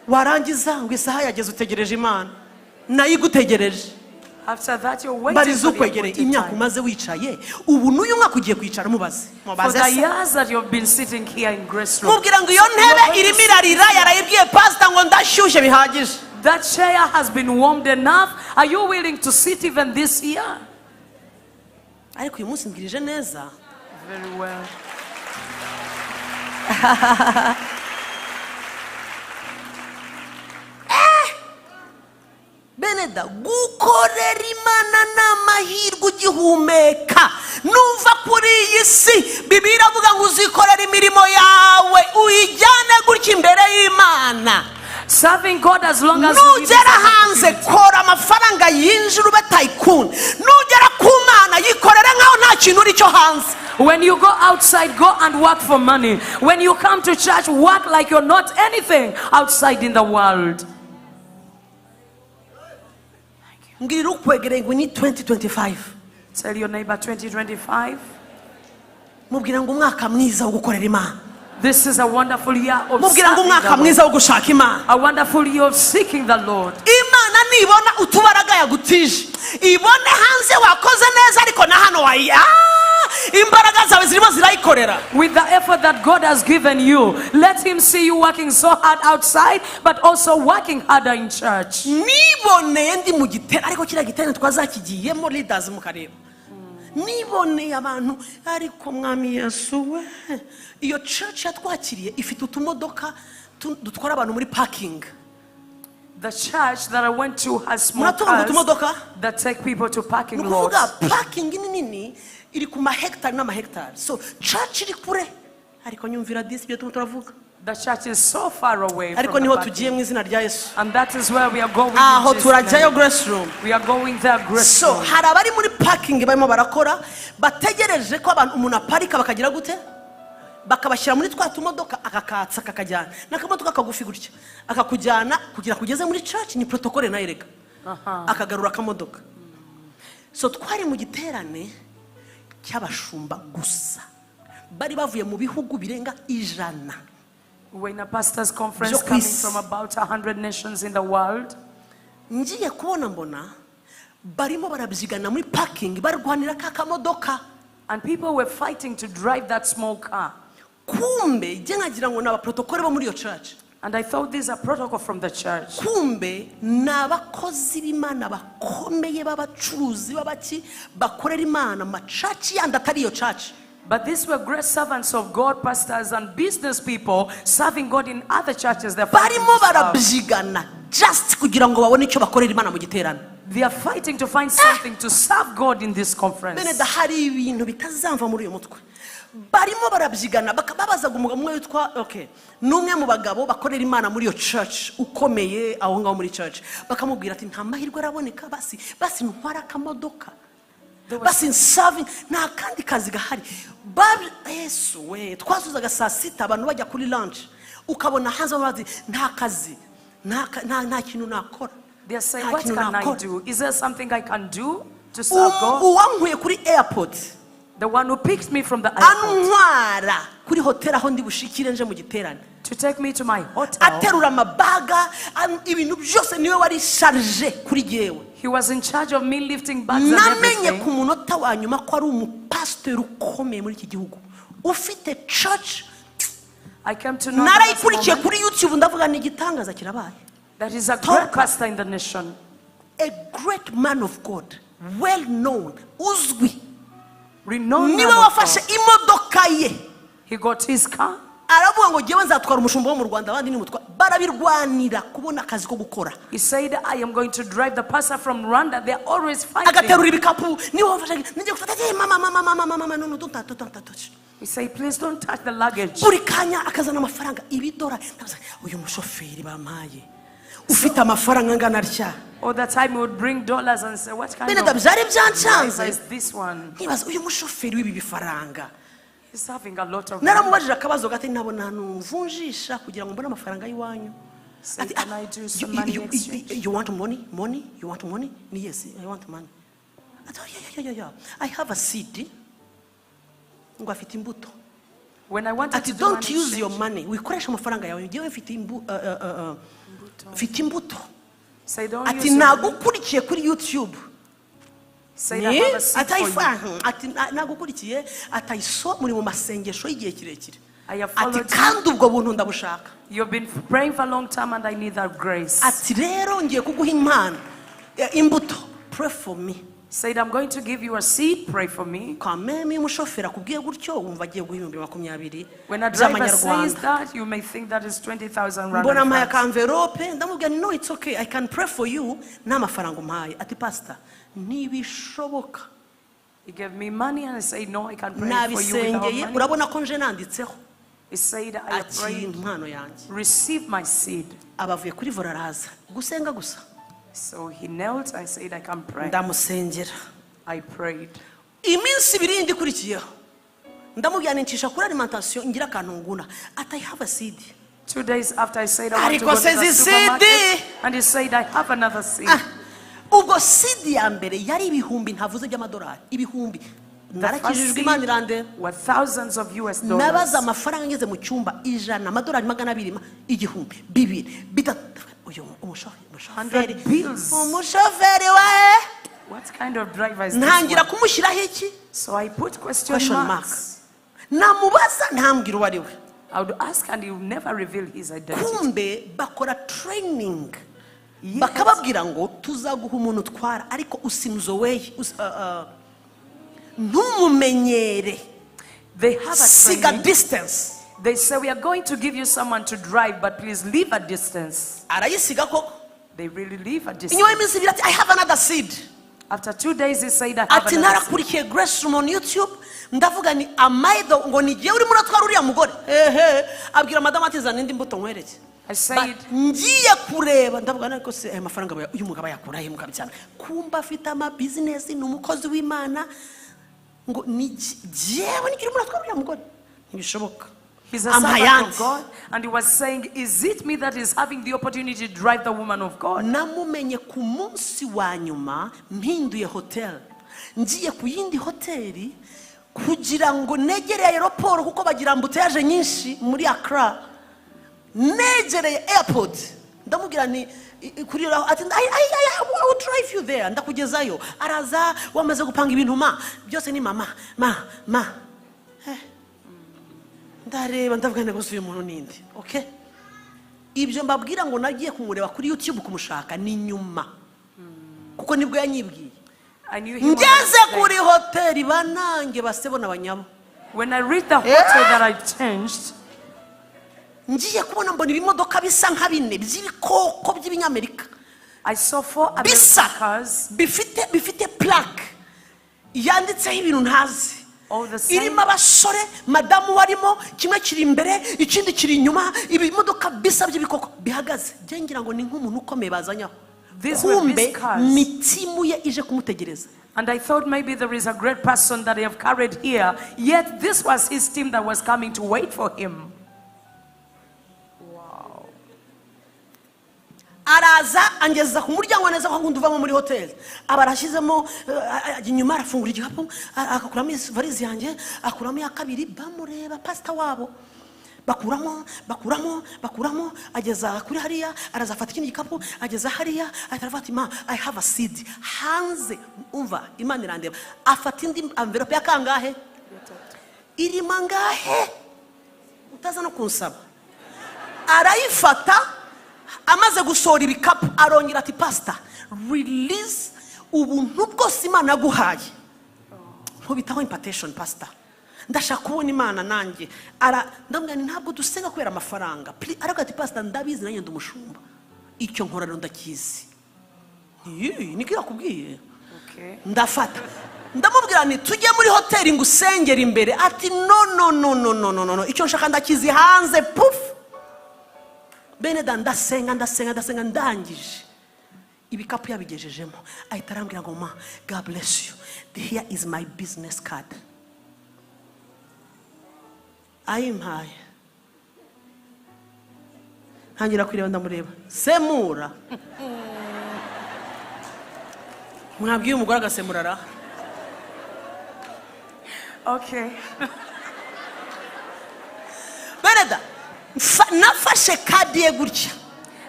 warangiza ngo isaha yageze utegereje Imana nayigutegereje. After that you're waiting barizo for the kwegere appointed imyaka time. umaze wicaye ubu n'uyu mwaka ugiye kwicara mubaze For the years that you've been sitting here in Grace room, mubwira ngo iyo ntebe irimo irarira yarayibwiye pastor ngo ndashyushye bihagije. that chair has been warmed enough. Are you willing to sit even this year? ariko uyu munsi mbwirije neza. Very well. Beneda gukorera Imana n'amahirwe ugihumeka numva kuri iyi si Bibiliya iravuga ngo uzikorera imirimo yawe uyijyane gutya imbere y'Imana. Serving God as long as you nugera hanze kora amafaranga yinjira ube tycoon nugera ku Mana yikorera nkaho nta kintu uri cyo hanze. When you go outside, go and work for money. When you come to church, work like you're not anything outside in the world. Ngirira ukwegereye ngo ni 2025. Tell your neighbor 2025. mubwira ngo umwaka mwiza wo gukorera Imana. This is a wonderful year of mubwira ngo serving umwaka the mwiza Lord. wo gushaka Imana. A wonderful year of seeking the Lord. Imana nibona utubaraga yagutije ibone hanze wakoze neza ariko na hano imbaraga zawe zirimo zirayikorera. With the effort that God has given you, let him see you working so hard outside but also working harder in church. Niboneye ndi mu gitero ariko kira gitero twazakigiyemo leaders mu kareba. Niboneye abantu ariko mwami Yesu we iyo church yatwakiriye ifite utumodoka dutwara abantu muri parking. The church that I went to has small Muratunga utumodoka cars that take people to parking nukuvuga lots. parking nini iri ku mahectare n'amahectare. So church iri kure ariko nyumvira disi byo turavuga. The church is so far away Ariko from the niho parking. tugiye mu izina rya Yesu. And that is where we are going. in Aho Jesus' turajyayo name. Grace room. We are going there, Grace So room. hari abari muri parking barimo barakora bategereje ko abantu umuntu aparika bakagira gute bakabashyira muri twa tumodoka akakatsa kakajyana n'akamodoka kagufi gutya akakujyana kugira kugeze muri church ni protocole na erega akagarura akamodoka. So twari mu giterane cy'abashumba gusa bari bavuye mu bihugu birenga 100. We're in a pastor's conference Byo coming kwisi. from about 100 nations in the world. Ngiye kubona mbona barimo barabyigana muri parking barwanira ka kamodoka. And people were fighting to drive that small car. Kumbe je nkagira ngo naba protocole bo muri yo church. And I thought these are protocol from the church. Kumbe n'abakozi b'Imana bakomeye b'abacuruzi b'abaki bakorera Imana ma church yandi atari yo church. But these were great servants of God, pastors and business people serving God in other churches. They're fighting Barimo to serve. barabyigana just kugira ngo babone icyo bakorera Imana mu giterane. They are fighting to find something to serve God in this conference. Bene dahari ibintu bitazamva muri uyu mutwe. Barimo barabyigana bakababazaga umugabo umwe witwa numwe mu bagabo bakorera Imana muri yo church ukomeye aho ngaho muri church bakamubwira ati nta mahirwe araboneka basi ntwara akamodoka basi serving nta kandi kazi gahari. Yesu we twasuzaga saa 6 abantu bajya kuri lunch ukabona hanze bazi nta kazi nta kintu nakora They're saying, Nta what kintu can I nakora. do? Is there something I can do to serve God? Uwankuye kuri airport The one who picked me from the airport antwara kuri hoteli aho ndi bushikire nje mu giterane, to take me to my hotel. aterura amabaga, ibintu byose niwe wari charge kuri jewe. He was in charge of me lifting bags and Namenye ku everything. munota wa nyuma ko ari umupasiteri ukomeye muri iki gihugu ufite church. I came to know that, Narayikurikiye kuri YouTube ndavuga ni igitangaza kirabaye. that is a Talk. great pastor in the nation. A great man of God, well known, uzwi. Renowned Niwe man of wafashe God. imodoka ye. He got his car. Aravuga ngo jewe nzatwara umushumba wo mu Rwanda abandi ni mutwa. Barabirwanira kubona akazi ko gukora. He said, I am going to drive the pastor from Rwanda. They're always fighting. Agaterura ibikapu niwe wafashe nje gufata mama no don't touch. He said, please don't touch the luggage. Buri kanya akazana amafaranga ibidora. Uyu mushoferi bamaye. Ufite amafaranga angana atya. All the time he would bring dollars and say, what kind Bene of dabyari driver byancanze. is this one? Nibaza uyu mushoferi w'ibi bifaranga. He's having a lot of money. Naramubajije akabazo gati nabona numvunjisha kugira ngo mbone amafaranga y'iwanyu. Say, can I do some money exchange? You want money? Money? You want money? Yes, I want money. I thought, yeah. I have a seed. Ngo afite imbuto. When I wanted Ati to do don't money use your exchange, money. Wikoresha amafaranga yawe. Ngewe mfite imbuto. say, don't Ati use your money. nagukurikiye kuri YouTube. Say, I have a seed for you. Ati nagukurikiye atayiso muri mu masengesho y'igihe kirekire. I have Ati followed you. kandi ubwo buntu ndabushaka. You've been praying for a long time and I need that grace. Ati rero ngiye kuguha impano imbuto. Pray for me. Said, I'm going to give you a seed, pray for me. Kameme umushoferi akubwiye gutyo wumva agiye guha ibihumbi 20 When a driver says by'amanyarwanda. that, you may think that is 20,000 rand. Mbona mpaye akamverope ndamubwira no it's okay, I can pray for you n'amafaranga umpaye. Ati pastor nibishoboka He gave me money and I said, no, I can't pray for you without nabisengeye money. urabona ko nje nanditseho. He said, I have Ati prayed, impano yanjye. receive my seed. Abavuye kuri vora araza gusenga gusa. So he knelt. I said, I can pray. Ndamusengera. I prayed. Iminsi ibiri ndikurikiyeho ndamubwira nincisha kuri alimentation ngira akantu nguna. Ati I have a seed. 2 days after I said, I want to Ariko go to the says supermarket. seed. And he said, I have another seed. Ubwo seed ya mbere yari ibihumbi ntavuze by'amadolari ibihumbi. Narakijijwe Imana irande. Were thousands of US Nabaza dollars. amafaranga ngeze mu cyumba ijana amadolari 200 igihumbi bibiri bitatu. Uyu umushoferi 100 bills. umushoferi wae What kind of driver is this ntangira one? kumushyiraho iki So I put question question mark. marks. Namubaza ntambwira uwo ari we. I would ask and he would never reveal his identity. Kumbe bakora training Yes. bakababwira ngo tuzaguha umuntu utwara ariko usimuzoweye ntumumenyere. They have a Siga training. distance. They say, we are going to give you someone to drive, but please leave a distance. Arayisiga koko. They really leave a Inyuma distance. y'iminsi ibiri ati I have another seed. After 2 days, he said, I have Ati another seed. narakurikiye Grace Room on YouTube ndavuga ni amaido ngo nigiye uri muratwara uriya mugore. Abwira madama ati zana indi mbuto nkwereke. I said, Ngiye kureba ndavuga ariko se aya mafaranga uyu mugabo yakura he mukabyana. Kumba afite ama business ni umukozi w'Imana ngo ni jewe nigira muratwara uriya mugore. Ntibishoboka. he's a servant of God. And he was saying, is it me that is having the opportunity to drive the woman of God? Namumenye ku munsi wa nyuma mpinduye hotel. Ngiye ku yindi hoteli kugira ngo negere aeroport kuko bagira ambuteyage nyinshi muri Accra. Negereye airport ndamubwira ni kuri ati I will drive you there ndakugezayo. Araza wamaze gupanga ibintu byose ni mama ndareba ndavuga ngo uyu muntu ninde. Okay, ibyo mbabwira ngo nagiye kumureba kuri YouTube kumushaka ni nyuma kuko nibwo yanyibwiye. I knew him. Ngeze kuri hoteli banange basebona abanyabo. When I reached the hotel that I changed, Ngiye kubona mbona ibimodoka bisa nka bine by'ibikoko by'ibinyamerika. I saw 4 Bisa American cars, bifite plaque yanditseho ibintu ntazi. all the same. Irimo abasore madamu warimo kimwe kiri imbere ikindi kiri inyuma ibimodoka bisa by'ibikoko bihagaze. Je ngira ngo ni nk'umuntu ukomeye bazanyaho. These were Kumbe big cars. mitimu ye ije kumutegereza. And I thought maybe there is a great person that they have carried here. Yet this was his team that was coming to wait for him. Wow. araza angeza ku muryango neza ko ngundi uvamo muri hotel abarashizemo inyuma arafungura igikapu akakuramo varize yanjye akuramo ya kabiri bamureba pastor wabo bakuramo ageza kuri hariya araza afata ikindi gikapu ageza hariya ataravuga ma I have a seed hanze umva Imana irandeba afata indi envelope ya kangahe iri mangahe utaza no kunsaba arayifata amaze gusohora ibikapu arongera ati pastor release ubuntu bwose Imana yaguhaye ntubitaho impartation pastor ndashaka kubona Imana nanjye ndambwira ntabwo dusenga kubera amafaranga aravuga ati pastor ndabizi nanjye ndumushumba icyo nkora rero ndakizi niko yakubwiye ndafata ndamubwira ni tujye muri hoteli ngusengera imbere ati no icyo nshaka ndakizi hanze puf bene ndasenga ndangije ibikapu yabigejejemo ahita arambwira ngo ma God bless you here is my business card ayimpaye ntangira kwireba ndamureba semura mwabwiye umugore agasemura ra okay Bereda nafashe kadi ye gutya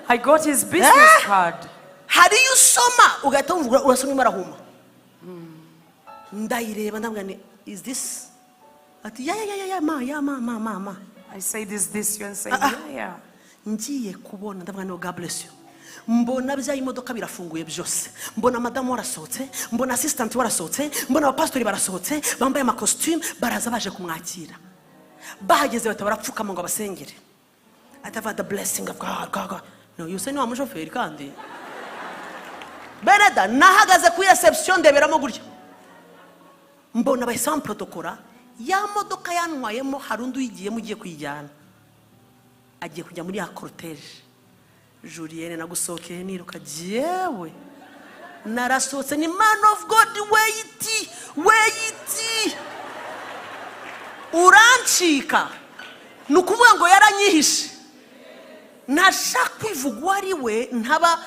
I got his business card hari usoma ugahita wumva urasoma imarahuma ndayireba ndambwira ni is this ati ya ma I say this you and say yeah ngiye kubona ndabwira no God bless you mbona bya imodoka birafunguye byose mbona madamu warasohotse mbona assistant warasohotse mbona abapastori barasohotse bambaye ama costume baraza baje kumwakira bahageze batabarapfukama ngo abasengere atava the blessing of God no you say no amushoferi kandi Bereda nahagaze ku reception ndeberamo gutya mbona bayisam protocol ya modoka yanwayemo harundu yigiyemo ugiye kuyijyana agiye kujya muri ya cortege Julienne nagusokeye niruka jewe narasohotse ni man of God wait urancika nukuvuga ngo yaranyihishe nashaka kwivugwa ari we ntaba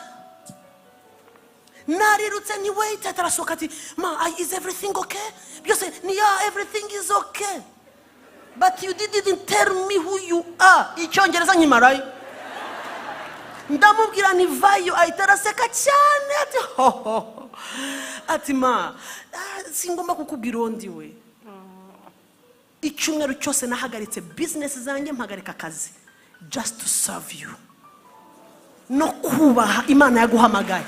narirutse ni wait atarasoka ati ma is everything okay byose ni yeah everything is okay but you didn't tell me who you are icyongereza nkimarayo ndamubwira ni vayo ayitaraseka cyane ati ho ati ma singomba kukubwira undi we icyumweru cyose nahagaritse business zanjye mpagarika akazi just to serve you no kubaha Imana yaguhamagaye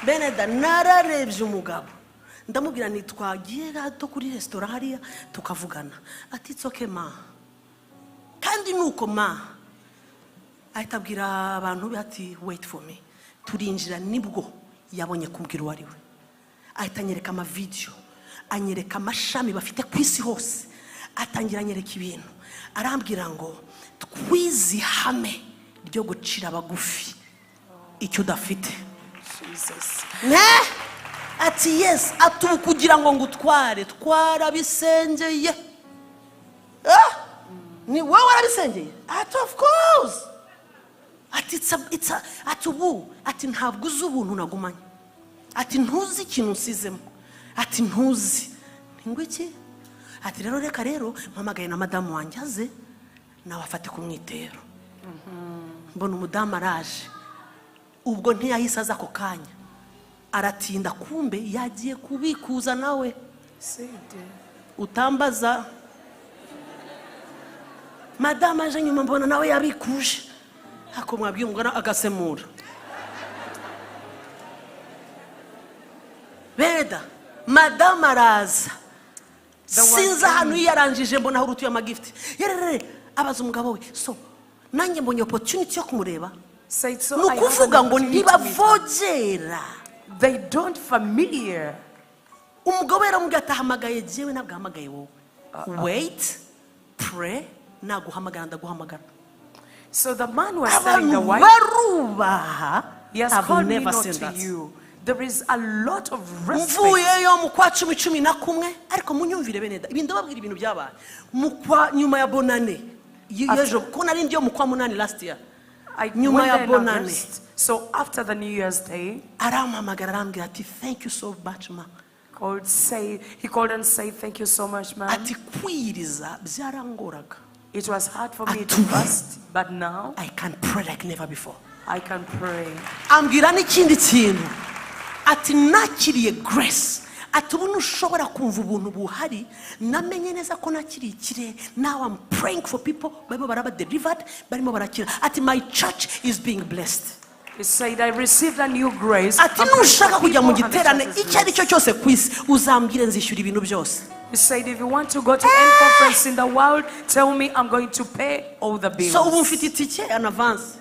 Beneda nararebye umugabo ndamubwira ni twagiye gato kuri restaurant hariya tukavugana ati it's okay ma kandi nuko ma ahitabwira abantu bati wait for me turinjira nibwo yabonye kumbwira wari we ahitanyereka ama video anyereka amashami bafite kwisi hose atangira anyereka ibintu arambwira ngo twizihame ryo gucira abagufi icyo udafite Jesus ati yes atu kugira ngo ngutware twarabisengeye ni wowe warabisengeye ati of course ati it's atubu ati ntabwo uzi ubuntu nagumanye ati ntuzi ikintu nsizemo ati ntuzi ngwiki ati rero mpamagaye na madamu wanjye aze nawe afate ku mwitero mbona umudamu araje ubwo ntiyahise aza ako kanya aratinda kumbe yagiye kubikuza nawe utambaza madamu aje nyuma mbona nawe yabikuje ako mwabwiye umugana agasemura Beda madamu araza sinza hano yarangije mbona aho urutuye amagifti yerere abaza umugabo we so nanjye mbonye opportunity yo kumureba nukuvuga ngo ntibavogera they don't familiar umugabo yaramubwiye atahamagaye jewe nabwahamagaye wowe wait pray naguhamagara ndaguhamagara so the man was telling the wife barubaha he has called me not to you. There is a lot of respect. Mvuyeyo mu kwa 11 ariko munyumvire beneda ibintu babwira ibintu byabaye mu kwa nyuma ya bonane yejo ko nari ndiyo mu kwa munani last year I nyuma went ya there in bonane August. So after the New Year's Day, arampamagara arambwira ati thank you so much ma he called and said, thank you so much, ma'am. ati kwiriza byarangoraga. It was hard for me to fast, but now I can pray like never before. I can pray. Ambwira n'ikindi kintu ati nakiriye grace ati ubu ntushobora kumva ubuntu buhari namenye neza ko nakiriye ikirere. Now I'm praying for people barimo baraba delivered barimo barakira ati my church is being blessed. He said, I received a new grace. Ati nushaka kujya mu giterane icyo ari cyo cyose ku isi uzambwire nzishyura ibintu byose. He said, if you want to go to any conference in the world, tell me, I'm going to pay all the bills. So ubu mfite itike en avance.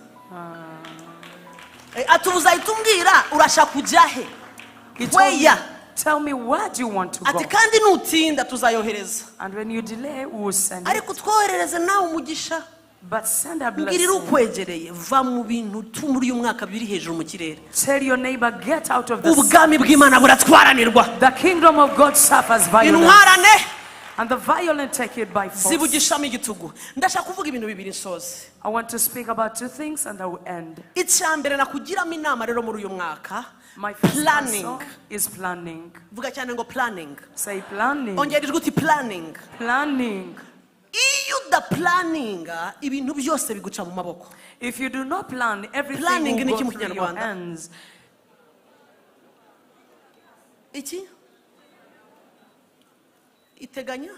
Ati uzahita umbwira urashaka kujya he? Where? Tell me, where do you want to go? Ati kandi nutinda tuzayohereza. And when you delay, we will send Ariko it. twoherereze nawe umugisha. But send a Ngirira blessing. ukwegereye va mu bintu muri uyu mwaka biri hejuru mu kirere. Tell your neighbor, get out of the Ubwami bw'Imana buratwaranirwa. The kingdom of God suffers violence. Intwarane And the violent take it by force. zibugishamo igitugu. Ndashaka kuvuga ibintu bibiri nsoze. I want to speak about two things and I will end. Icyambere nakugiramo inama rero muri uyu mwaka. My first Planning. answer is planning. Vuga cyane ngo planning. Say planning. Ongera ijwi uti planning. Planning. Iyo udaplaninga ibintu byose biguca mu maboko. If you do not plan, everything Planning will ni go iki mu through your Kinyarwanda? hands. Iki? Iteganya?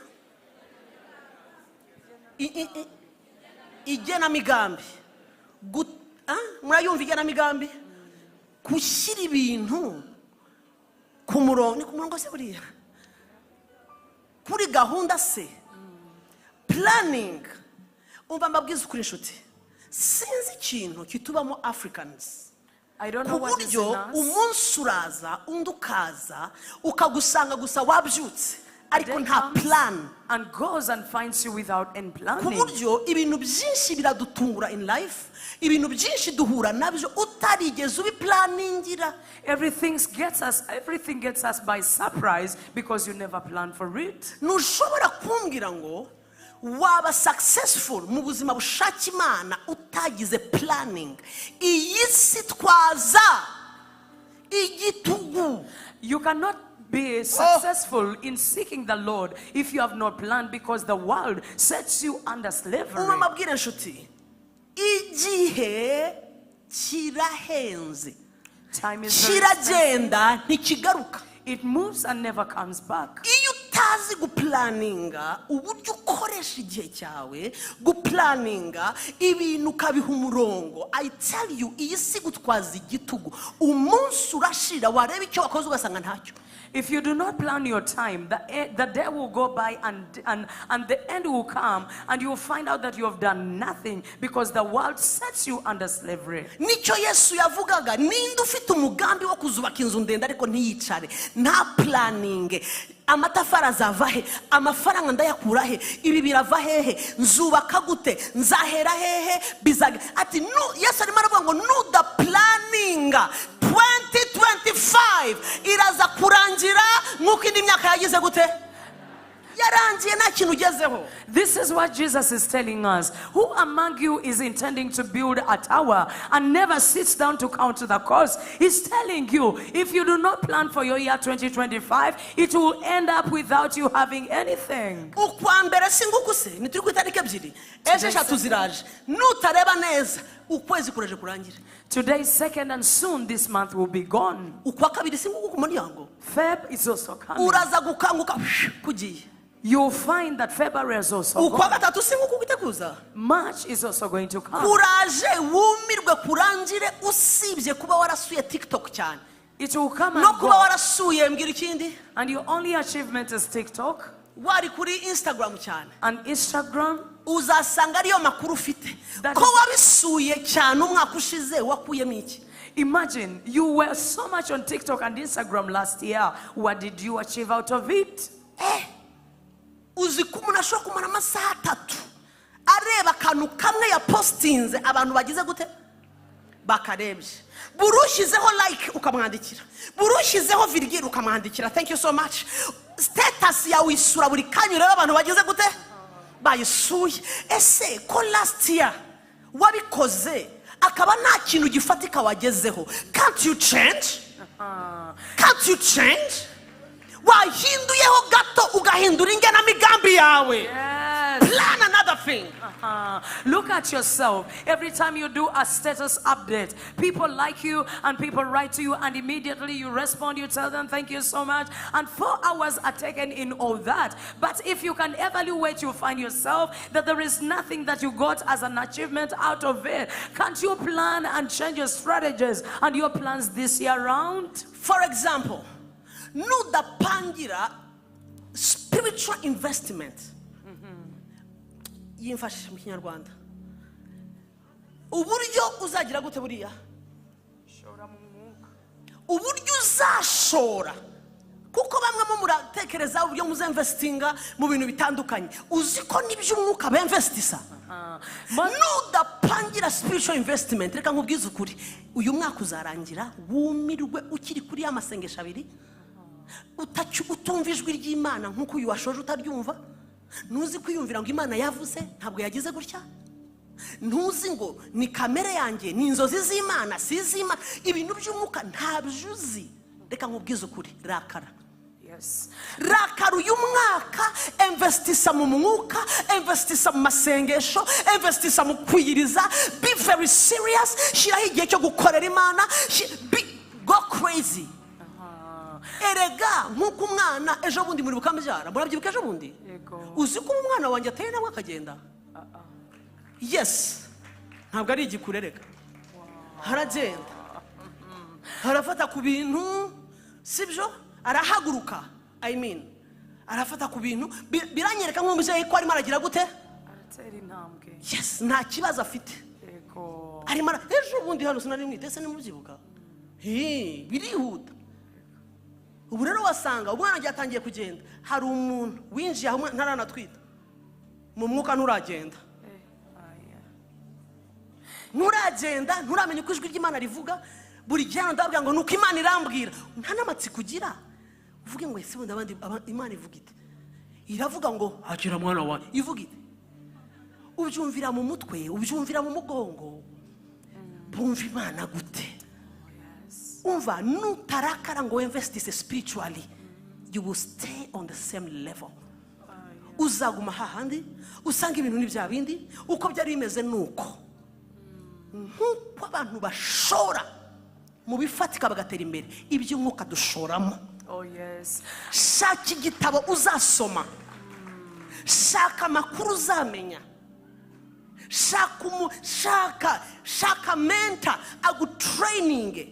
Igenamigambi. Murayumva igenamigambi? Gushyira ibintu ku murongo. Ni ku murongo se buriya? Kuri gahunda se? Planning. Umva mbabwiza ukuri inshuti. Sinzi ikintu kitubamo Africans. I don't know what is in Kuburyo us. umunsi uraza undi ukaza ukagusanga gusa wabyutse ariko Day nta comes plan. and goes and finds you without any planning. Kuburyo ibintu byinshi biradutungura in life. Ibintu byinshi duhura nabyo utarigeze ubiplaningira. Everything gets us by surprise because you never plan for it. Ntushobora kumbwira ngo waba successful mu buzima bushaka Imana utagize planning. Iyi si twaza igitugu. You cannot be successful in seeking the Lord if you have not planned, because the world sets you under slavery. Umamabwire inshuti igihe kirahenze Time is very expensive. kiragenda ntikigaruka. It moves and never comes back. Iyo utazi guplaninga uburyo ukoresha igihe cyawe guplaninga ibintu ukabiha umurongo, I tell you iyi si gutwaza igitugu. Umunsi urashira wareba icyo wakoze ugasanga ntacyo. If you do not plan your time, the day will go by and the end will come and you will find out that you have done nothing because the world sets you under slavery. Nicyo Yesu yavugaga, ninde ufite umugambi wo kuzubaka inzu ndende ariko ntiyicare nta planning. Amatafari azava he? Amafaranga ndayakura he? Ibi birava hehe? Nzubaka gute? Nzahera hehe? Bizaga ati no. Yesu arimo aravuga ngo nuda planninga 2025 iraza kurangira nk'uko indi myaka yagize gute? Yarangiye nta kintu ugezeho. This is what Jesus is telling us. Who among you is intending to build a tower and never sits down to count the cost? He's telling you, if you do not plan for your year 2025, it will end up without you having anything. Ukwa mbere singuku se ni turi ku itariki ebyiri ejo eshatu ziraje nutareba neza ukwezi kureje kurangira. Today, second, and soon this month will be gone. Ukwa kabiri singuku ku muryango Feb is also coming. uraza gukanguka kugiye. You'll find that February is also Ukwa gone. gatatu singuku guteguza. March is also going to come. Kuraje wumirwe kurangire usibye kuba warasuye TikTok cyane. It will come No and kuba go. warasuye mbwira ikindi. And your only achievement is TikTok Wari kuri Instagram cyane. and Instagram. Uzasanga ariyo makuru ufite. That Ko is- wabisuye cyane umwaka ushize wakuyemo iki? Imagine you were so much on TikTok and Instagram last year. What did you achieve out of it? Uzi ko umuntu ashobora kumara amasaha 3 areba akantu kamwe ya postinze abantu bagize gute bakarebye. Burushizeho like ukamwandikira, burushizeho virgule ukamwandikira, thank you so much. Status yawe isura buri kanya ureba abantu bagize gute bayisuye. Ese ko last year wabikoze akaba nta kintu gifatika wagezeho, can't you change? Can't you change? Wahinduyeho gato ugahindura ingenamigambi yawe. Plan another thing. Look at yourself. Every time you do a status update, people like you and people write to you, and immediately you respond, you tell them thank you so much, and 4 hours are taken in all that. But if you can evaluate, you find yourself that there is nothing that you got as an achievement out of it. Can't you plan and change your strategies and your plans this year round? For example, nudapangira spiritual investment. Yimfashisha mu Kinyarwanda. Uburyo uzagira gute buriya? Shora mu mwuka. Uburyo uzashora. Kuko bamwe mu muratekereza uburyo muzemvestinga mu bintu bitandukanye. Uziko nibyo umwuka bemvestisa. Nudapangira spiritual investment, reka nkubwize ukuri. Uyu mwaka uzarangira wumirwe ukiri kuri ya masengesho abiri. Utumva ijwi ry'Imana nkuko uyu washoje utaryumva. Ntuzi kwiyumvira ngo Imana yavuze ntabwo yagize gutya. Ntuzi ngo ni kamere yanjye, ni inzozi z'Imana, si iz'Imana. Ibintu by'umwuka ntabyo uzi. Reka nkubwize ukuri, rakara. Yes. Rakara uyu mwaka, investisa mu mwuka, investisa mu masengesho, investisa mu kwiyiriza. Be very serious. Shiraho igihe cyo gukorera Imana. Go crazy. Erega nkuko umwana ejo bundi muri bukambyara, murabyibuka ejo bundi? Uzi ko umwana wanjye ateye namwe akagenda? Yes. Ntabwo ari igikurereka. Haragenda. Harafata ku bintu, sibyo? Arahaguruka. I mean, arafata ku bintu biranyereka nk'umubyeyi ko arimo aragira gute? Aratera intambwe. Yes, nta kibazo afite. Yego. Arimo ejo bundi hano sinari mwitese nimubyibuka. Birihuta. Ubu rero wasanga umwana yatangiye kugenda, hari umuntu winjiye aho ntaranatwita mu mwuka nturagenda. Nturagenda, nturamenya uko ijwi ry'Imana rivuga. Buri gihe ndabwira ngo nuko Imana irambwira, nta n'amatsiko ugira. Uvuge ngo ese abandi Imana ivuga ite? Iravuga ngo akira mwana wawe. Ivuga ite? Ubyumvira mu mutwe, ubyumvira mu mugongo. Bumva Imana gute? Umva, nutarakara ngo investise spiritually, you will stay on the same level. Uzaguma hahandi, usanga ibintu ni bya bindi, uko byari bimeze nuko. Nkuko abantu bashora mu bifatika bagatera imbere, iby'umwuka dushoramo. Oh yes. Shaka igitabo uzasoma. Shaka amakuru uzamenya. Shaka mentor agutraining.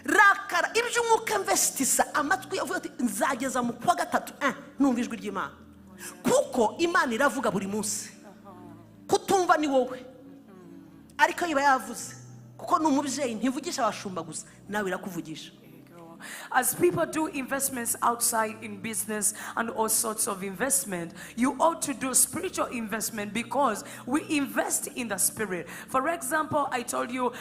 Rakara iby'umwuka investisa amatwi avuga ati nzageza mu kwa gatatu numva ijwi ry'Imana. Kuko Imana iravuga buri munsi. Kutumva ni wowe. Ariko iba yavuze. Kuko n'umubyeyi ntivugisha abashumba gusa, nawe irakuvugisha. As people do investments outside in business and all sorts of investment, you ought to do spiritual investment because we invest in the spirit. For example, I told you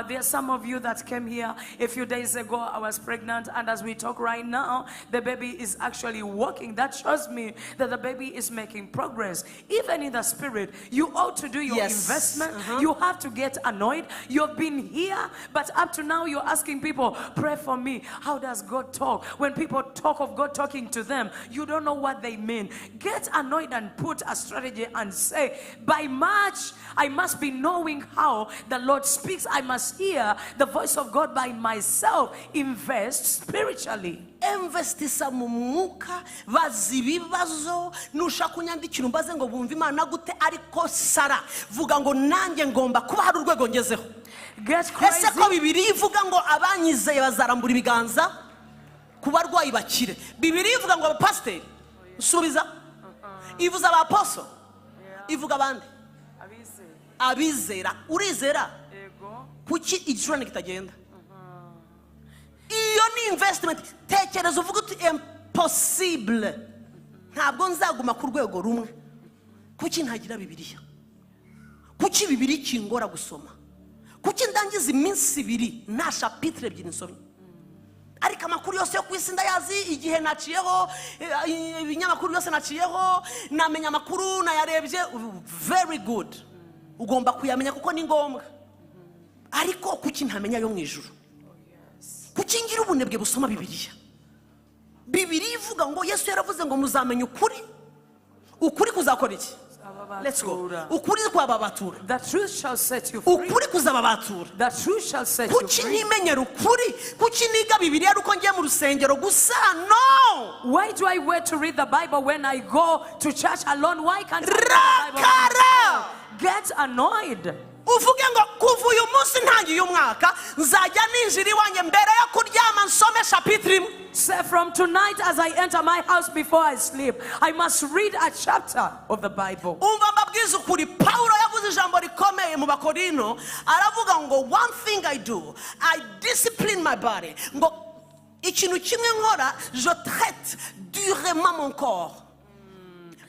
there are some of you that came here a few days ago. I was pregnant, and as we talk right now, the baby is actually walking. That shows me that the baby is making progress. Even in the spirit, you ought to do your investment. You have to get annoyed. You've been here, but up to now you're asking people, pray for me. How does God talk? When people talk of God talking to them, you don't know what they mean. Get annoyed and put a strategy and say, by March, I must be knowing how the Lord speaks. I must hear the voice of God by myself. Invest spiritually. Investisa mu mwuka, bazi ibibazo. Nushaka unyandikira umbaze ngo bumva Imana gute, ariko Sara vuga ngo nanjye ngomba kuba hari urwego ngezeho. Get crazy. Ese ko Bibiliya ivuga ngo abanyizeye bazarambura ibiganza ku barwayi bakire. Bibiliya ivuga ngo abapasiteri usubiza, ivuza abaposo, ivuga abandi abizera. Urizera kuki igicurane kitagenda? Iyo ni investment. Tekereza uvuga uti impossible, ntabwo nzaguma ku rwego rumwe. Kuki ntagira Bibiliya? Kuki Bibiliya kingora gusoma? Kuki ndangiza iminsi 2 nta chapitre 2 nsomye? ariko amakuru yose yo ku isi ndayazi, igihe naciyeho, ibinyamakuru byose naciyeho, namenya amakuru nayarebye. Very good, ugomba kuyamenya kuko ni ngombwa. Ariko kuki ntamenya yo mu ijuru? Kuki ngira ubunebwe busoma Bibiliya? Bibiliya ivuga ngo Yesu yaravuze ngo muzamenya ukuri, ukuri kuzakora iki? Let's go. Ukuri kwababatura. The truth shall set you free. Ukuri kuzababatura. The truth shall set you Kuki free. nimenyera ukuri? Kuki niga Bibiliya ruko ngiye mu rusengero gusa? No. Why do I wait to read the Bible when I go to church alone? Why can't I read the Bible? Rakara. Get annoyed. Uvuge ngo kuva uyu munsi ntangiye umwaka nzajya ninjira iwanjye mbere yo kuryama nsome chapitre imwe. Say, from tonight as I enter my house before I sleep, I must read a chapter of the Bible. Umva mbabwiza ukuri, Paulo yavuze ijambo rikomeye mu Bakorino, aravuga ngo one thing I do, I discipline my body. Ngo ikintu kimwe nkora, je traite durement mon corps.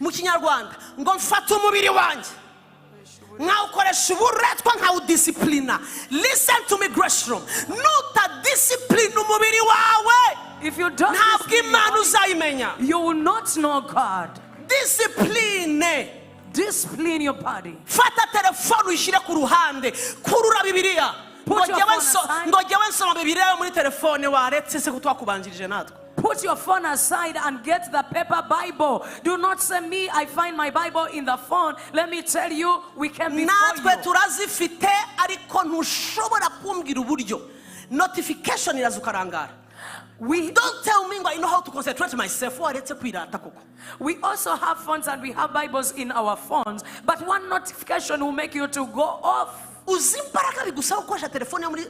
Mu Kinyarwanda ngo mfata umubiri wanjye nkawukoresha uburetwa nkawudisciplina. Listen to me, Gresham, nutadiscipline umubiri wawe, If you don't ntabwo discipline Imana your uzayimenya. body, you will not know God. Discipline. Discipline your body. Fata telefone uyishyire ku ruhande, kurura Bibiliya. Put your phone aside. Ngo jyewe nsoma Bibiliya muri telefone, waretse se kutwakubanjirije natwe. Put your phone aside and get the paper Bible. Do not say me, I find my Bible in the phone. Let me tell you, we can be Natwe for you. turazifite ariko ntushobora kumbwira uburyo. Notification irazukarangara. Don't tell me ngo I know how to concentrate myself. Waretse kwirata koko. We also have phones and we have Bibles in our phones, but one notification will make you to go off. Uzi imbaraga bigusaba gukoresha telefone yo muri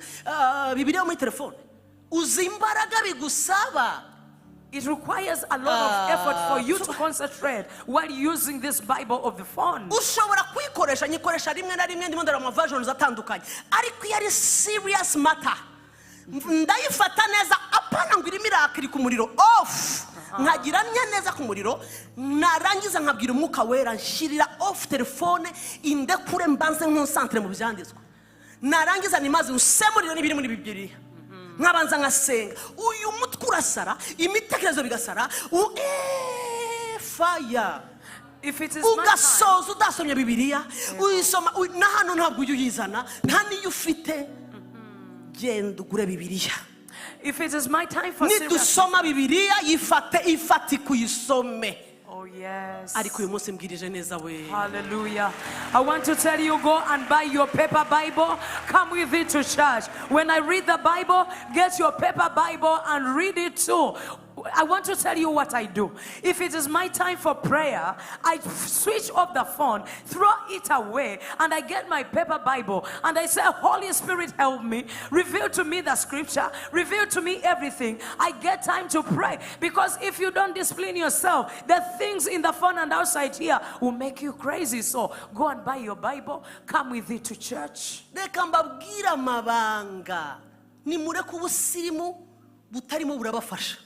Bibiliya muri telefone. Uzi imbaraga bigusaba. It requires a lot of effort for you to concentrate while using this Bible of the phone. Ushobora kwikoresha, nyikoresha rimwe na rimwe ndimo ndara versions atandukanye, ariko iyo ari serious matter ndayifata neza, apana ngo irimo irakiri ku muriro off, nkagira neza ku muriro, narangiza nkabwira umwuka wera nshirira off telefone indekure mbanze nkonsantre mu byanditswe, narangiza nimaze usemuriro n'ibiri muri Bibiliya, nkabanza ngasenga, uyu mutwe urasara, imitekerezo bigasara, fire. If it is my time, ugasoza udasomye Bibiliya, uyisoma na hano ntabwo uyizana, nta niyo ufite, genda ugure Bibiliya. if it is my time for serious, Nidusoma Bibiliya ifate kuyisome. oh yes, Ariko uyu munsi mbwirije neza we. hallelujah. I want to tell you, go and buy your paper Bible. Come with it to church. When I read the Bible, get your paper Bible and read it too. I want to tell you what I do. If it is my time for prayer, I switch off the phone, throw it away, and I get my paper Bible and I say, Holy Spirit, help me. Reveal to me the scripture. Reveal to me everything. I get time to pray. Because if you don't discipline yourself, the things in the phone and outside here will make you crazy. So go and buy your Bible. Come with it to church. Reka mbabwira amabanga, nimureke ubusirimu butarimo burabafasha.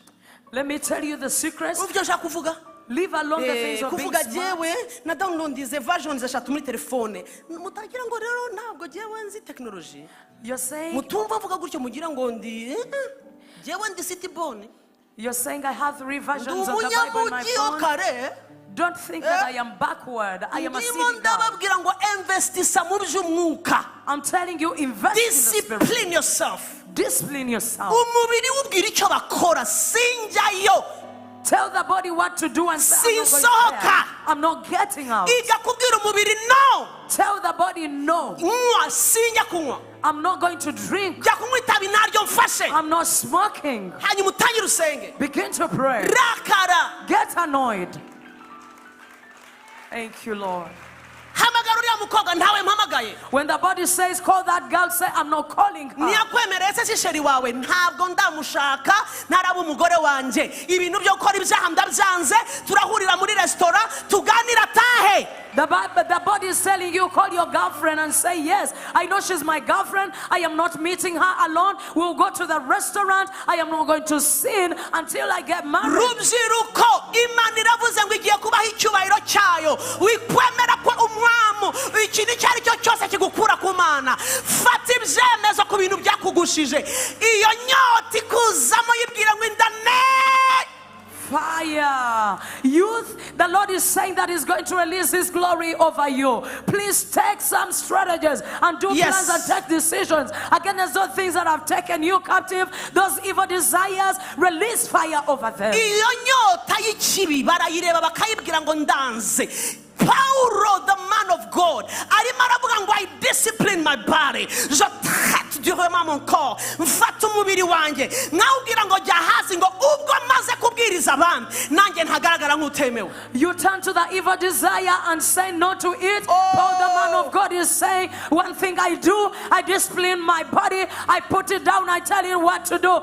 Let me tell you the secrets. Uvyo nshaka kuvuga? Leave alone the things of being kuvuga smart. jewe na downloadize versions eshatu muri telefone, mutagira ngo rero ntabwo jewe nzi technology. You're saying, Mutumva vuga gutyo mugira ngo ndi jewe ndi city born. you're saying I have 3 versions of the Bible in my phone. Kare. Don't think that I am backward. I am a city girl. Ndababwira ngo investisa mu by'umwuka. I'm telling you, invest in the Spirit. Discipline yourself. Discipline yourself. Umubiri ubwira icyo bakora, sinjyayo. Tell the body what to do and say, I'm not going Sinsohoka. there. I'm not getting out. Ijya kubwira umubiri no. Tell the body no. Nywa sinjya kunywa. I'm not going to drink. Jya kunywa itabi naryo mfashe. I'm not smoking. Hanyuma utangire usenge. Begin to pray. Rakara. Get annoyed. Thank you, Lord. Hamagara uriya mukobwa ntawe mpamagaye. When the body says, call that girl, say, I'm not calling her. Niyakwemereye se sheri wawe ntabwo ndamushaka, ntaraba umugore wanje. Ibintu byo gukora ibyaha ndabyanze, turahurira muri restaurant tuganira tahe. The body is telling you, call your girlfriend and say, yes, I know she's my girlfriend. I am not meeting her alone. We'll go to the restaurant. I am not going to sin until I get married. Rubyiruko, Imana iravuze ngo igiye kubaha icyubahiro cyayo. Wikwemera ko umwamu ikintu icyo ari cyo cyose kigukura ku Mana. Fata ibyemezo ku bintu byakugushije. Iyo nyota ikuzamo desire. Youth, the Lord is saying that He's going to release His glory over you. Please take some strategies and do Yes. plans and take decisions against those things that have taken you captive, those evil desires. Release fire over them. iyo nyota y'ikibi barayireba bakayibwira ngo ndanze. Paulo, the man of God, arimo aravuga ngo I discipline my body, je traite durement mon corps, mfata umubiri wanjye nkawubwira ngo jya hasi ngo ubwo maze kubwiriza abandi nanjye ntagaragara nk'utemewe. You turn to the evil desire and say no to it. Paul, the man of God, is saying, one thing I do, I discipline my body, I put it down, I tell it what to do.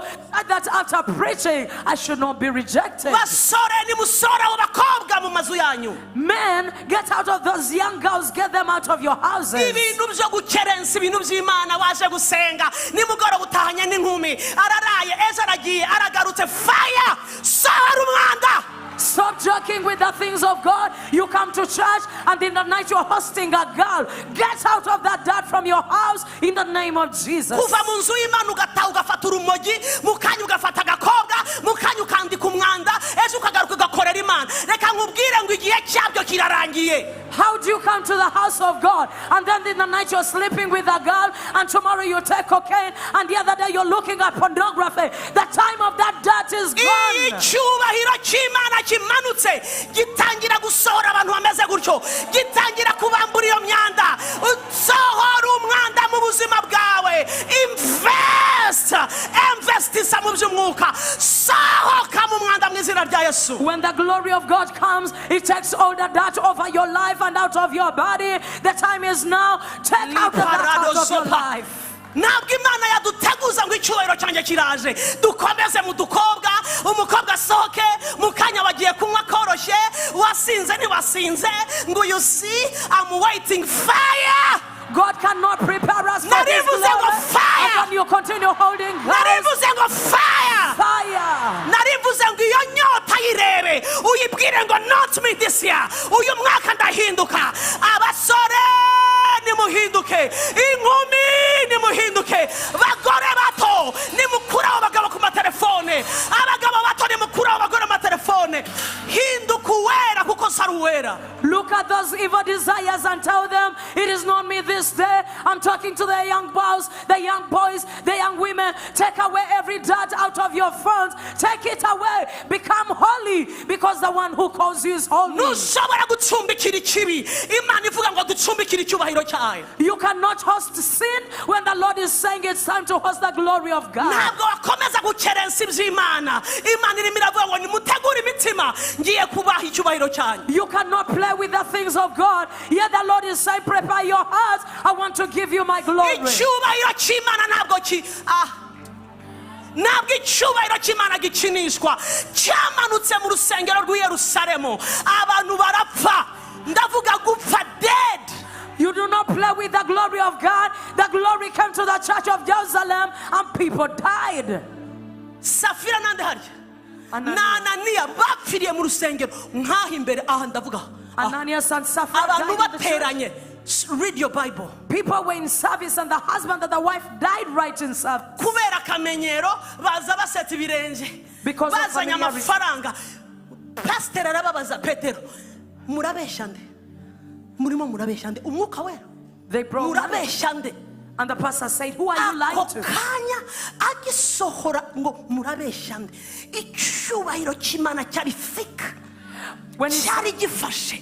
That after preaching, I should not be rejected. Basore nimusore abakobwa mu mazu yanyu. Men, get out of those young girls, get them out of your houses. Ibintu byo gukerensa ibintu by'Imana waje gusenga nimugoroba utahanye n'inkumi araraye ejo aragiye aragarutse fire sohora umwanda. Stop joking with the things of God. You come to church and in the night you're hosting a girl. Get out of that dirt from your house in the name of Jesus. Kuva mu nzu y'Imana ugataha ugafata urumogi mukanya ugafata agakobwa mukanya ukandika umwanda ejo ukagaruka ugakorera Imana. Reka nkubwire ngo igihe cyabyo kirarangiye. How do you come to the house of God and then in the night you're sleeping with a girl and tomorrow you take cocaine and the other day you're looking at pornography? The time of that dirt is gone. Icyubahiro cy'Imana kimanutse gitangira gusohora abantu bameze gutyo, gitangira kubambura iyo myanda. Usohora umwanda mu buzima bwawe. Invest mu by'umwuka. Sohoka mu mwanda mu izina rya Yesu. When the glory of God comes, it takes all the dirt over your life and out of your body. The time is now. Take out the dirt out of your life. Ntabwo Imana yaduteguza ngo icyubahiro cyanjye kiraje dukomeze mu dukobwa umukobwa asohoke mukanya wagiye kunywa koroshye wasinze ntiwasinze ngo you see I'm waiting fire. God cannot prepare us for His glory. And when you continue holding Narivuze ngo fire. Narivuze ngo iyo nyota yirebe uyibwire ngo not me this year. Uyu mwaka ndahinduka. Abasore nimuhinduke, inkumi nimuhinduke, bagore bato nimukuraho abagabo ku matelefone, abagabo bato nimukuraho abagore ku matelefone. Hinduka uwera kuko sari uwera. Look at those evil desires and tell them, it is not me this day. I'm talking to the young boys, the young boys, the young women. Take away every dirt out of your phones. Take it away. Become holy because the one who calls you is holy. Ntushobora gucumbikira ikibi. Imana ivuga ngo ducumbikire icyubahiro cyayo. You cannot host sin when the Lord is saying it's time to host the glory of God. Ntabwo wakomeza gukerensa iby'Imana. Imana irimo iravuga ngo nimutegure imitima ngiye kubaha icyubahiro cyanyu. You cannot play with the things of God. Yet the Lord is saying, prepare your hearts. I want to give you my glory. Icyubahiro cy'Imana ntabwo ntabwo icyubahiro cy'Imana gikinishwa. Cyamanutse mu rusengero rw'i Yerusalemu abantu barapfa. Ndavuga gupfa dead. You do not play with the glory of God. The glory came to the church of Jerusalem and people died. Safira nande hari na Ananiya bapfiriye mu rusengero nkaho imbere aha ndavuga Ananias and Sapphira abantu died in the church. bateranye. Read your Bible. People were in service and the husband and the wife died right in service. Kubera akamenyero baza baseta ibirenge Because of bazanye familiar amafaranga. Pastor arababaza Petero murabesha nde murimo murabesha nde umwuka wera They broke murabesha nde. and the pastor said, who are you lying Ako to? kanya agisohora ngo murabesha nde. Icyubahiro cy'Imana cyari thick. When he Cyari gifashe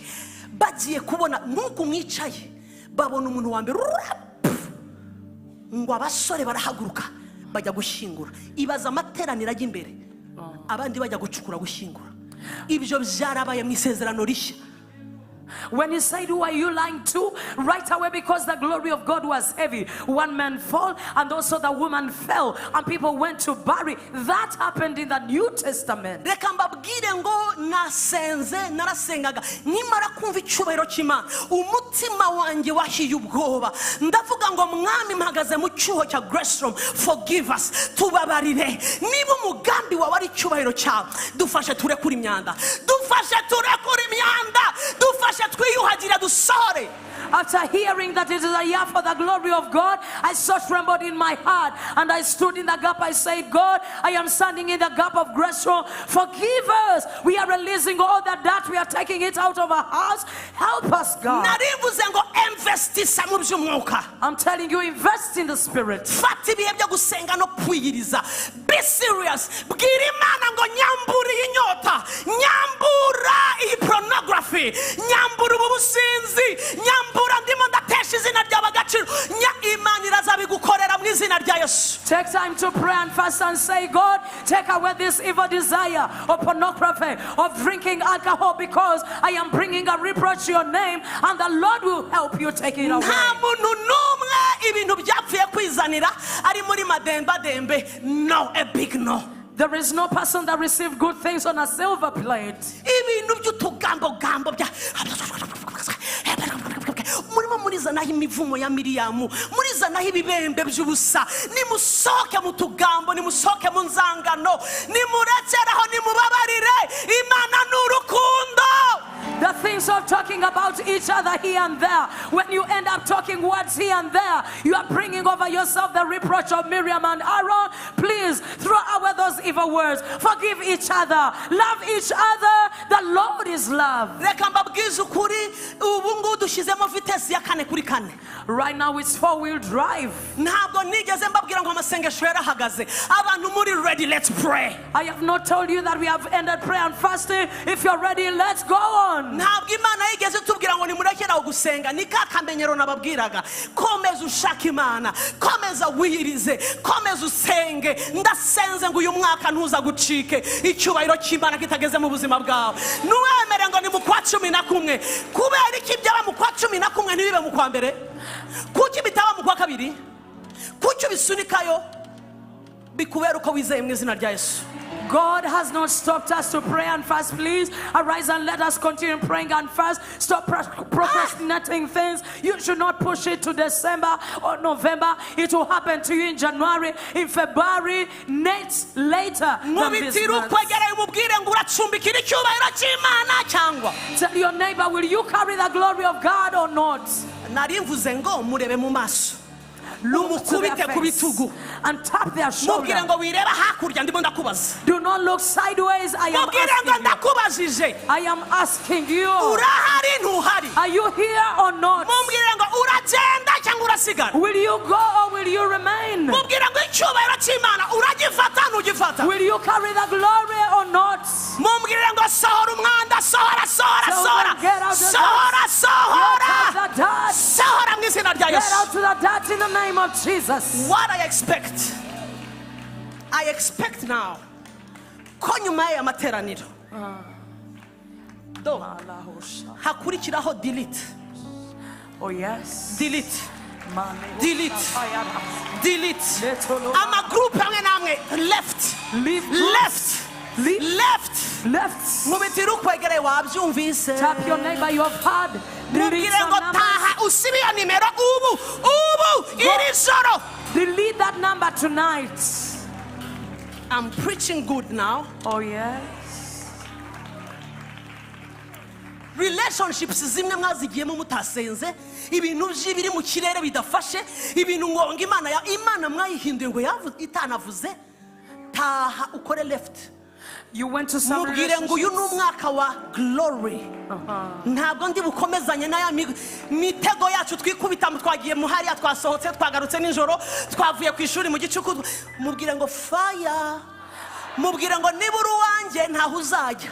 bagiye kubona nuko mwicaye babona umuntu wa mbere ngo abasore barahaguruka bajya gushyingura. Ibaza amateraniro ajya imbere abandi bajya gucukura gushyingura. Ibyo byarabaye mu isezerano rishya. When he said, who are you lying to? Right away, because the glory of God was heavy. One man fell and also the woman fell and people went to bury. That happened in the New Testament. Reka mbabwire ngo nasenze narasengaga nimara kumva icyubahiro cy'Imana umutima wanjye wahiye ubwoba. Ndavuga ngo mwami mpagaze mu cyuho cya Grace Room, forgive us, tubabarire. Niba umugambi wawe ari icyubahiro cyawe dufashe turekure imyanda, dufashe turekure imyanda. dufashe twiyuhagire dusohore. After hearing that it is a year for the glory of God, I so trembled in my heart and I stood in the gap. I said, God, I am standing in the gap of grace. Forgive us. We are releasing all the dirt. We are taking it out of our hearts. Help us, God. I'm telling you, invest in the Spirit. Be serious. Pornography. Take time to pray and fast and say, God, take away this evil desire of pornography, of drinking alcohol, because I am bringing a reproach to your name, and the Lord will help you take it away. No, a big no. There is no person that received good things on a silver plate. Murizanaho imivumo ya Miriyamu, murizanaho ibibembe by'ubusa, nimusohoke mu tugambo, nimusohoke mu nzangano, nimurekeraho, nimubabarire. Imana n'urukundo. The things of talking about each other here and there, when you end up talking words here and there, you are bringing over yourself the reproach of Miriam and Aaron. Please throw away those evil words. Forgive each other. Love each other. The Lord is love. Right now it's 4-wheel drive. Ready, let's pray. I have not told you that we have ended prayer and fasting. If you're ready, let's go on. Komeza ushaka Imana, komeza wirize, komeza usenge. Ndasenze ngo uyu mwaka ntuza gucike, icyubahiro cy'Imana kitageze mu buzima bwawe. Nuwemere ngo ni mu kwa 11, kubera iki byaba mu kwa 11 ntibibe mu kwa mbere? Kuki bitaba mu kwa kabiri? Kuki bisunikayo? Bikubera uko wizeye mu izina rya Yesu. God has not stopped us to pray and fast. Please arise and let us continue praying and fast. Stop procrastinating things. You should not push it to December or November. It will happen to you in January, in February, next later than this month. Tell your neighbor, will you carry the glory of God or not? Look to their face and tap their shoulder. Do not look sideways. I am asking you. Are you here or not? Will you go or will you remain? Will you carry the glory or not? Get out to the dirt in the name of Jesus. What I expect now, konyuma ya materaniro do hakurikiraho delete. Oh yes, delete. Ama group amwe namwe left. Mubitiru kwegere wabyumvise. Tap your neighbor, you have heard. Delete that number tonight. I'm preaching good now. Oh yes. Relationships zimwe mwazigiyemo mutasenze, ibintu by'ibiri mu kirere bidafashe, ibintu ngonga Imana mwayihinduye ngo itanavuze, taha ukore left. You went to some relationships. Glory. Ntabwo ndi bukomezanye na ya mitego yacu twikubita twagiye muhari twasohotse twagarutse nijoro twavuye ku ishuri mu gicuku. Mubwire ngo fire. Mubwire ngo nibura uwanjye ntaho uzajya.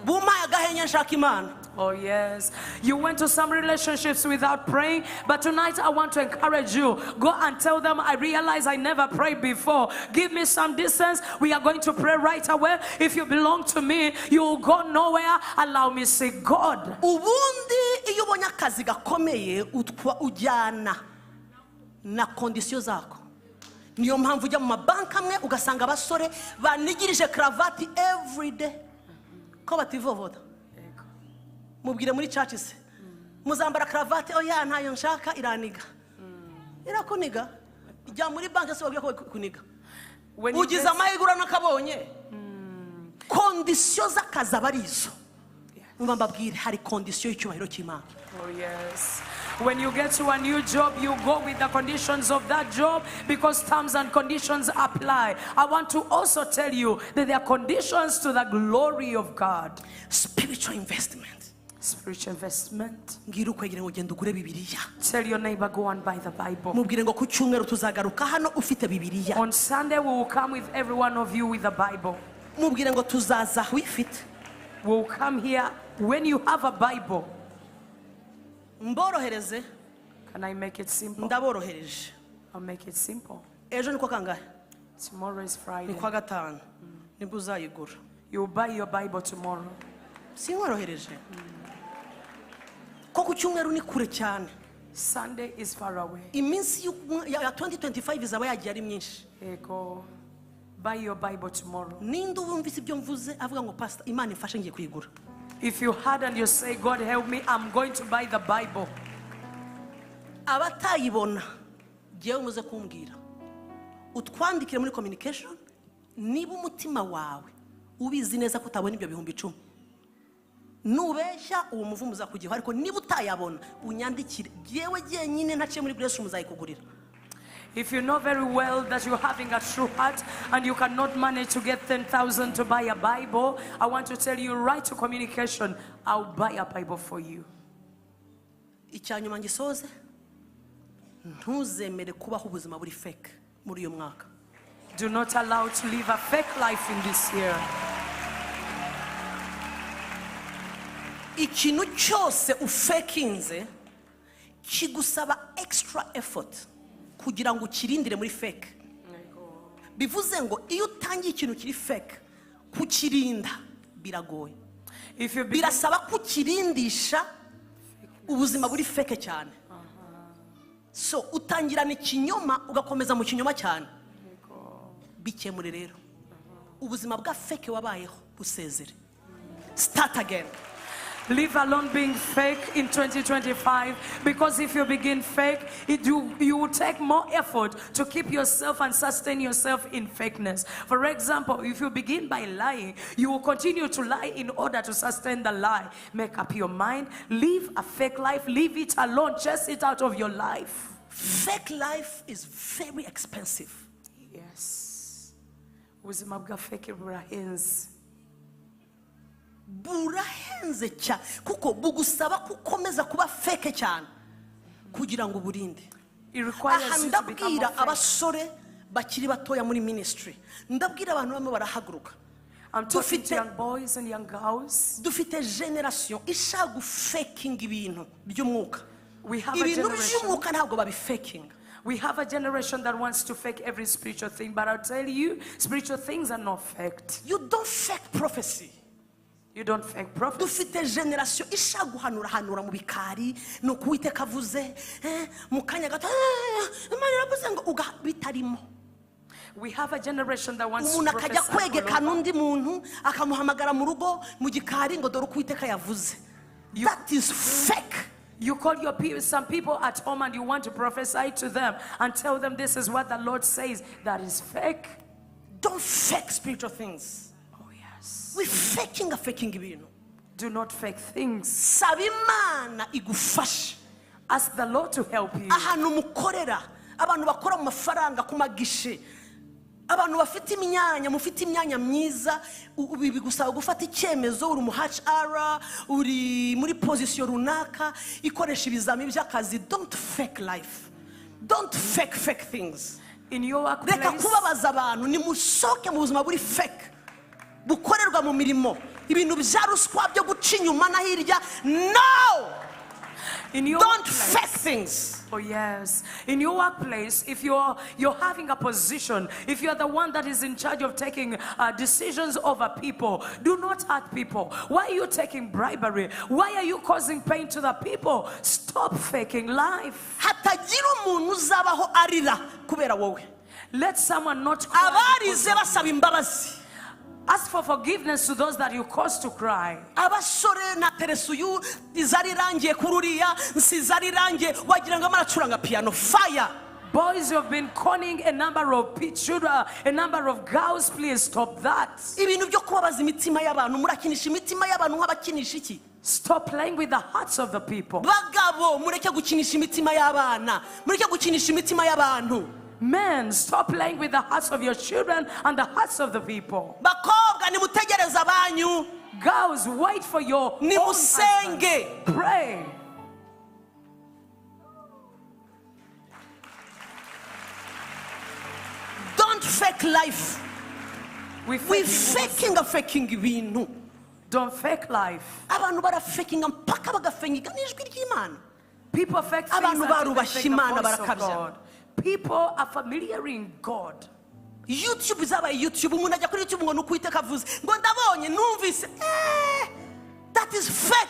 Bumaye agahenya nshaka Imana. Oh yes, you went to some relationships without praying, but tonight I want to encourage you. Go and tell them, I realize I never prayed before. Give me some distance. We are going to pray right away. If you belong to me, you will go nowhere. Allow me to say God. Ubundi iyo ubonye akazi gakomeye ujyana na kondisiyo zako. Niyo mpamvu ujya mu mabanki amwe ugasanga abasore banigirije kravati every day. Ko bativovoda. Mubwire muri church se muzambara kravate oya ntayo nshaka iraniga irakuniga ijya muri banki se wabwiye ko kuniga ugize amahigura nakabonye kondisiyo z'akazi abarizo umva mbabwire hari condition y'icyubahiro cy'Imana. Oh, yes. When you get to a new job, you go with the conditions of that job because terms and conditions apply. I want to also tell you that there are conditions to the glory of God. Spiritual investment. Spiritual investment. Ngira ukwegere ngo genda ugure Bibiliya. Tell your neighbor, go and buy the Bible. Mubwire ngo ku cyumweru tuzagaruka hano ufite Bibiliya. On Sunday, we will come with every one of you with the Bible. Mubwire ngo tuzaza wifite. We will come here when you have a Bible. Mborohereze. Can I make it simple? Ndaborohereje. I'll make it simple. Ejo niko kangahe? Tomorrow is Friday. Ni kwa gatanu. Nibwo uzayigura. You'll buy your Bible tomorrow. Sinkorohereje. Ko ku cyumweru ni kure cyane. Sunday is far away. Iminsi ya 2025 izaba yagiye ari myinshi. Go buy your Bible tomorrow. Ninde ubumvise ibyo mvuze avuga ngo pastor Imana imfashe ngiye kuyigura. If you had and you say, God help me, I'm going to buy the Bible. Abatayibona giye umuze kumbwira. Utwandikire muri communication niba umutima wawe ubizi neza ko utabona ibyo bihumbi 10. Nubeshya uwo muvumo uzakugiho ariko niba utayabona unyandikire giyewe nyine ntaciye muri Grace muzayikugurira. If you know very well that you're having a true heart and you cannot manage to get 10,000 to buy a Bible, I want to tell you, write to communication. I'll buy a Bible for you. Icyanyuma ngisoze ntuzemere kubaho ubuzima buri fake muri uyu mwaka. Do not allow to live a fake life in this year. Ikintu cyose ufakinze kigusaba extra effort kugira ngo ukirindire muri fake. Bivuze ngo iyo utangiye ikintu kiri fake kukirinda biragoye. Birasaba kukirindisha ubuzima buri fake cyane. So utangirana ikinyoma ugakomeza mu kinyoma cyane. Bikemure rero. Ubuzima bwa fake wabayeho busezere. Start again. Leave alone being fake in 2025, because if you begin fake, you will take more effort to keep yourself and sustain yourself in fakeness. For example, if you begin by lying, you will continue to lie in order to sustain the lie. Make up your mind, live a fake life, leave it alone, chase it out of your life. Fake life is very expensive. Yes. Ubuzima bwa fake burahenze. Burahenze cyane kuko bugusaba kukomeza kuba fake cyane kugira ngo burinde. Ndabwira abasore bakiri batoya muri ministry, ndabwira abantu bamwe barahaguruka. I'm talking to young boys and young girls. Dufite generation ishagu faking ibintu by'umwuka. We have a generation. By'umwuka ntabwo babi faking. We have a generation that wants to fake every spiritual thing, but I'll tell you, spiritual things are not faked. You don't fake prophecy. You don't fake prophecy. Dufite generation ishagu hanura mu bikari no kuwiteka avuze mu kanya gato Imana iravuze ngo bitarimo. We have a generation that wants to umuntu akajya kwegekana undi muntu akamuhamagara mu rugo mu gikari ngo dore kuwiteka yavuze. That is fake. You call your people, some people at home, and you want to prophesy to them and tell them this is what the Lord says. That is fake. Don't fake spiritual things. Oh yes. We faking ibintu. Do not fake things. Saba Imana igufashe. Ask the Lord to help you. Ahantu mukorera abantu bakora mu mafaranga ku magishe, abantu bafite imyanya, mufite imyanya myiza, bigusaba gufata icyemezo, uri mu HR, uri muri position runaka ikoresha ibizami by'akazi. Don't fake life. Don't fake things. In your workplace, reka kubabaza abantu, nimusoke mu buzima buri fake bukorerwa mu mirimo, ibintu bya ruswa byo guca inyuma na hirya. No! Don't fake things. Oh yes. In your workplace, if you're having a position, if you're the one that is in charge of taking decisions over people, do not hurt people. Why are you taking bribery? Why are you causing pain to the people? Stop faking life. Hatagira umuntu uzabaho arira kubera wowe. Let someone not cry. Abarize basaba imbabazi. Ask for forgiveness to those that you caused to cry. Abasore na teresuyu izarirangiye kururiya nsizarirangiye wagira ngo amaracuranga piano. Fire. Boys, you have been conning a number of children, a number of girls. Please stop that. Ibintu byo kubabaza imitima y'abantu, murakinisha imitima y'abantu nk'abakinisha iki? Stop playing with the hearts of the people. Bagabo, mureke gukinisha imitima y'abana. Mureke gukinisha imitima y'abantu. Men, stop playing with the hearts of your children and the hearts of the people. Bakobwa nimutegereze abanyu. Girls, wait for your own husband. Nimusenge. Pray. Don't fake life. We faking ibintu. Don't fake life. Abantu barafakinga mpaka bagafenga n'ijwi ry'Imana. People fake things Abantu until they barubashye fake the Imana voice of barakabya. God. People are familiar in God. YouTube zabaye YouTube, umuntu ajya kuri YouTube ngo nukwiteka avuze ngo ndabonye numvise that is fake.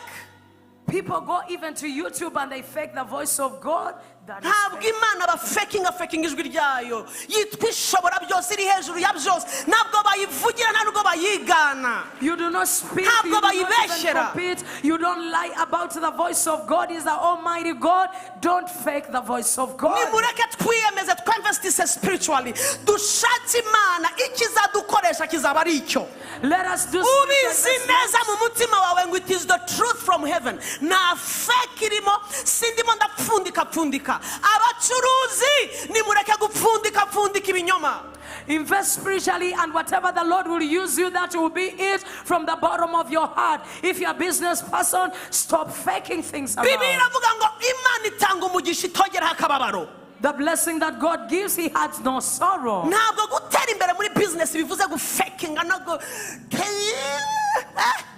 People go even to YouTube and they fake the voice of God. That is Ntabwo fake. Imana faking ijwi ryayo. Yitwa ishobora byose iri hejuru ya byose. Ntabwo bayivugira ntabwo bayigana. You do not speak, Ntabwo you do not even bayibeshyera. compete, you don't lie about the voice of God. Is the Almighty God. Don't fake the voice of God. Nimureke twiyemeze twinvestise spiritually. Dushake Imana ikizadukoresha kizaba ari icyo. Let us do Ubizi neza mu mutima wawe ngo it is the truth from heaven. Na fake irimo sindimo ndapfundika. Abacuruzi nimureke gupfundika ibinyoma. Invest spiritually, and whatever the Lord will use you, that will be it from the bottom of your heart. If you're a business person, stop faking things around. Bibiliya iravuga ngo Imana itanga umugisha itongeraho akababaro. The blessing that God gives, He has no sorrow. Ntabwo gutera imbere muri business bivuze gufakinga no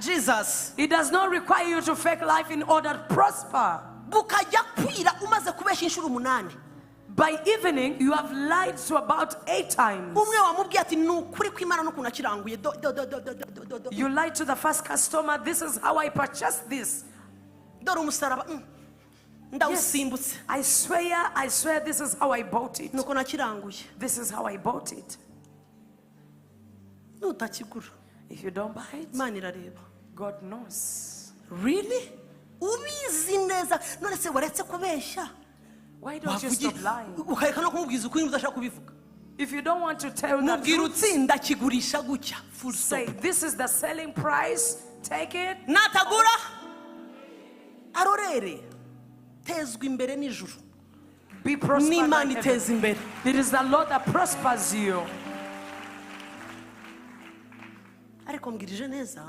Jesus. It does not require you to fake life in order to prosper. Bukajya kwira umaze kubesha inshuro 8. By evening, you have lied to about 8 times. Umwe wamubwiye ati nukuri kw'Imana n'ukuntu akiranguye. You lied to the first customer. This is how I purchased this. Dore umusaraba. Ndawusimbutse. I swear this is how I bought it. Nuko nakiranguye. This is how I bought it. Nutakigura. If you don't buy it, Imana irareba. God knows. Really? Ubizi neza. None se waretse kubeshya? Why don't you stop lying? Ukareka no kumubwiza ukuri mudashaka kubivuga. If you don't want to tell the Mubwira truth, utsi ndakigurisha gutya. Full stop. say this is the selling price. Take it. Natagura arorere. Tezwa imbere n'ijuru. Be prospered. N'Imana Like heaven. iteza imbere. It is the Lord that prospers you. Ariko mbwirije neza.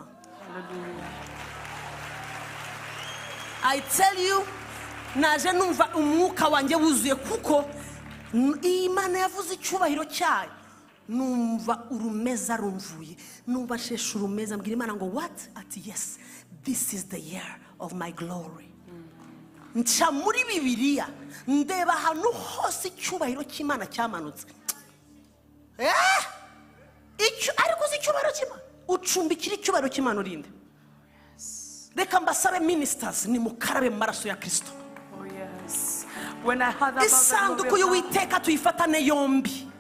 Hallelujah. I tell you, naje numva umwuka wanjye wuzuye kuko Imana yavuze icyubahiro cyayo. Numva urumeza rumvuye. Numva nshesha urumeza mbwira Imana ngo what? Ati yes, this is the year of my glory. Nca muri Bibiliya ndeba ahantu hose icyubahiro cy'Imana cyamanutse. Ariko si icyubahiro cy'Imana. Ucumbikira icyubahiro cy'Imana urinde. Reka mbasabe ministers ni mukarabe mu maraso ya Kristo. Oh yes. When I heard about Isanduku the glory of y'Uwiteka tuyifatane yombi. God,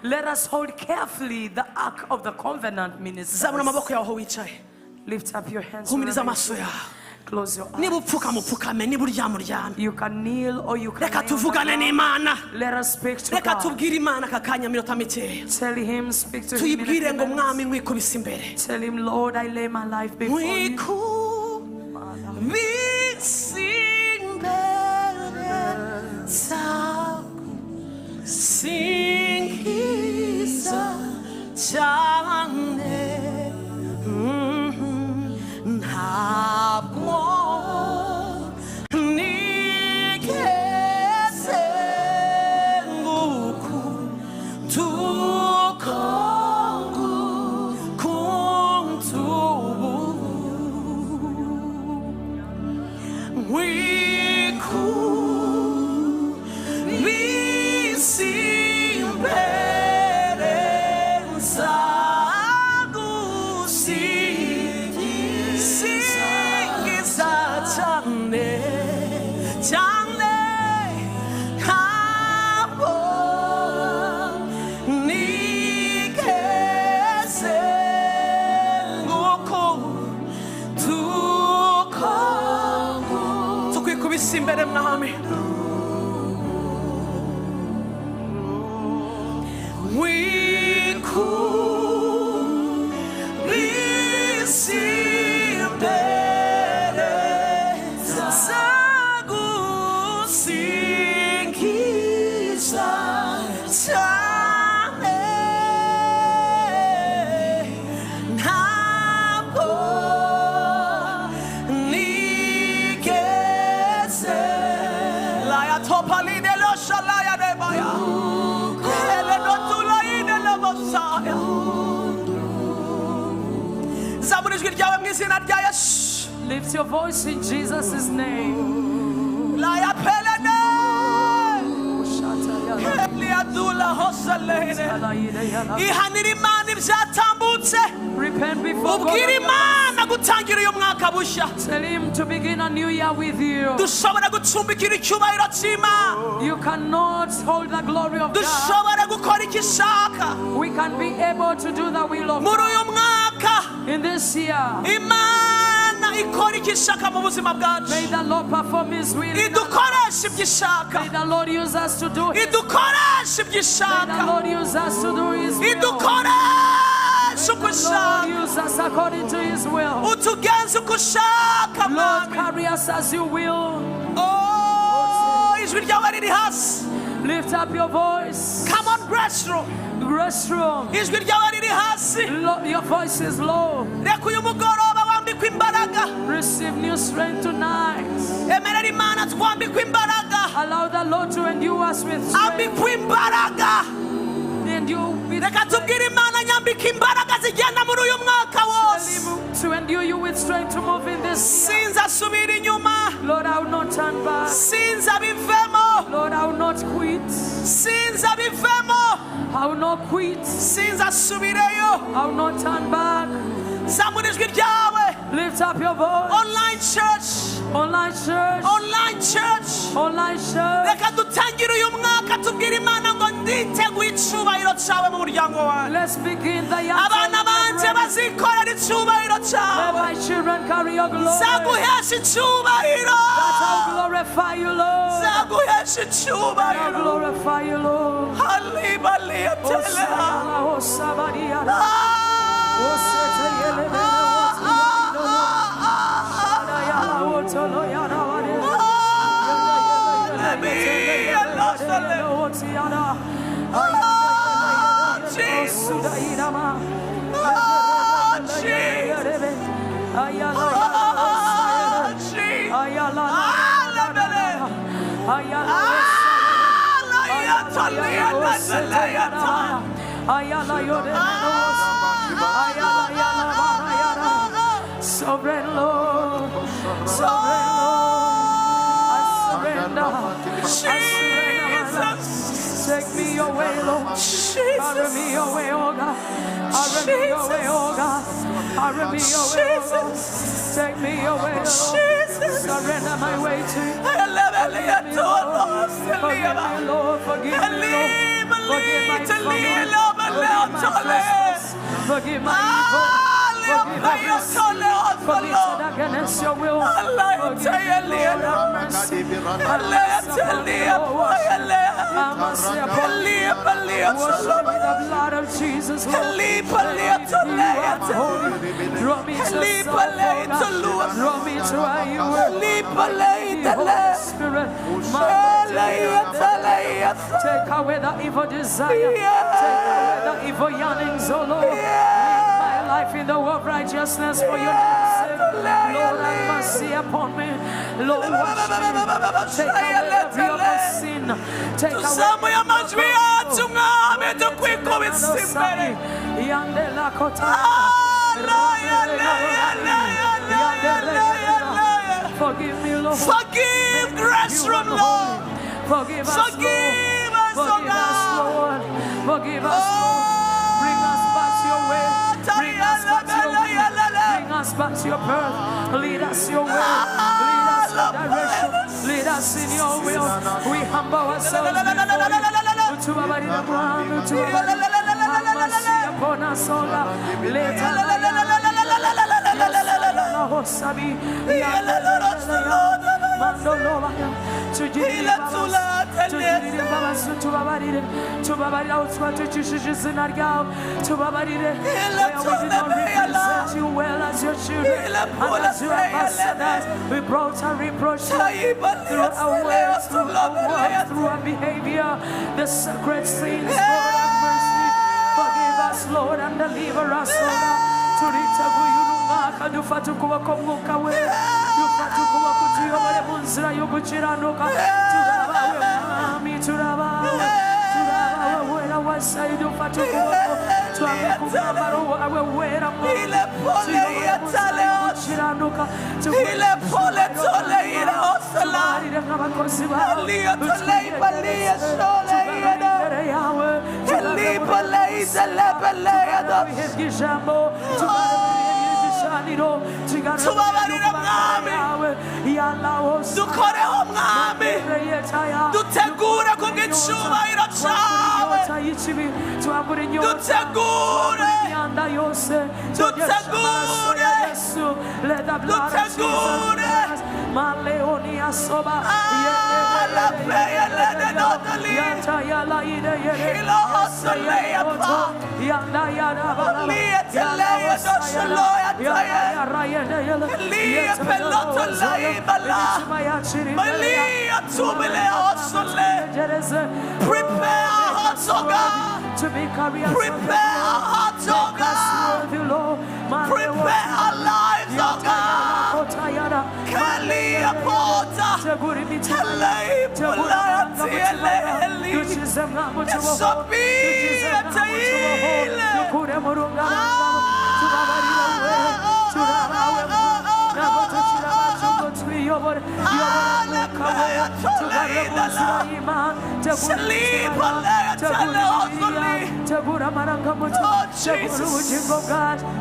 let us hold carefully the ark of the covenant ministers. Zabura amaboko yawe aho wicaye. Lift up your hands. Humiriza wherever amaso you are. yawe. Close your Niba eyes. upfukama upfukame, niba uryama uryame. You can kneel or you can Reka lay on the tuvugane ground. n'Imana. Let us speak to Reka God. tubwire Imana aka kanya minota mikeya. Tell him, speak to him in a Tuyibwire few ngo minutes. mwami nkwikubise imbere. Tell him, Lord, I lay my life before you. Nkwikubise imbere zawe. Singiza cyane. Ntabwo nigeze ngukutuka ngukuntubu nkwikubise imbere nzagusingiza cyane cyane ntabwo nigeze ngukutuka tukwikubise imbere mwami wikubise imbere ijwi ryawe mu izina rya Yesu. Lift your voice in Jesus' name. La ya pelene. Eliadula hosalene. Ihanira Imana ibyatambutse. Repent before Ubwira God. Imana gutangira uyu mwaka bushya. Tell him to begin a new year with you. Dushobora gucumbikira icyubahiro cy'Imana. You cannot hold the glory of God. Dushobora gukora icyo ishaka. We can be able to do the will of Muri God uyu mwaka in this year. Imana ikora icyo ishaka mu buzima bwacu. May the Lord perform His will. in our lives. Idukoresha ibyo ishaka. May the Lord use us to do His will. Idukoresha ibyo May the ishaka. Lord use us to do His will. Idukoresha uko Lord, ishaka. use us according to His will. Utugenze uko ushaka Lord, Mwami. carry us as You will. Oh, ijwi ryawe riri hasi. Lift up your voice. Come on, restroom. Restroom. Ijwi ryawe riri hasi. Your voice is low. Reka uyu mugoroba wambikwe imbaraga. Receive new strength tonight. Emerera Imana twambikwe imbaraga. Allow the Lord to endure us with strength. Ambikwe imbaraga. Endure with Reka tubwire Imana nyambika imbaraga zigenda muri uyu mwaka wose. to endure you with strength to move in this. Sinzasubira inyuma. Lord, I will not turn back. Sinzabivemo. Lord, I will not quit. Sinzabivemo. I will not quit. Sinzasubireyo. I will not turn back. Zamura ijwi ryawe. Lift up your voice. Online church. Online church. Online church. Online church. Reka dutangire uyu mwaka tubwire Imana ngo nditeguye icyubahiro cyawe mu muryango wawe. Let's begin the year. Abana banje bazikorera icyubahiro Let cyawe. my children carry your glory. Zaguhesha icyubahiro. That I'll glorify you, Lord. Zaguhesha I'll icyubahiro. glorify you, Lord. Hallelujah. Osana, Osabadia. Osete yelebe, Osayala, Otoloyana, Otiana. Sovereign Lord, sovereign Lord, I surrender. Take me your way, Lord. Carry me your way, oh God. Carry me your way, oh God. Carry me your way, oh God. Take me your way, Lord. Surrender my way to you. Forgive me, Lord. Forgive me, Lord. Forgive my faults. Forgive my evil. Forgive every sin committed against your will. Forgive me, Lord. Have mercy. Have mercy upon me. Wash me with the blood of Jesus, Lord. Let me feel you are holy. Draw me to self, draw me to where you are. Holy Spirit, take away the evil desire. Take away the evil yearnings, oh Lord. My life in the way of righteousness for your name's sake. Lord, have mercy upon me. Lord, wash me. Take away every other sin. Take away forgive me, Lord. Forgive grace from Lord. Forgive us, Forgive us, Lord. Forgive us, Lord. Forgive us, Lord. Bring us back to your way. Bring us back to your will. Bring us back to your birth. Lead us your way. Lead us your direction. Lead us in your will. We humble ourselves before you. Have mercy upon us, O God. You well as your children and as your ambassadors. We brought a reproach through our words, through our words, through our behavior, the sacred sins. Lord, have mercy. Forgive us, Lord, and deliver us, Lord. Dufatukuwa komuka we dufatukuwa kutuyobore mu nzira yo gukiranuka turabawe mwami turabawe wera wasayi dufatukuwa twame ku mwambaro wawe wera tuyobore mu gukiranuka ile pole tole ira osala tubabarire nk'abakozi bawe Elia tole ibalia sole ira Eli pole izele pele yado tubabarire mwami dukoreho mwami dutegure kubw'icyubahiro cyawe dutegure Maleonia soba la playa la de notali hilo hosoleya pa liya teleya doshaloya taya liya peloto lai bala liya tumile hosole prepare our hearts, oh God. Prepare our hearts, oh God. Prepare our lives, oh God. Kalia pota, Kalei polati eleli, Esopia taile.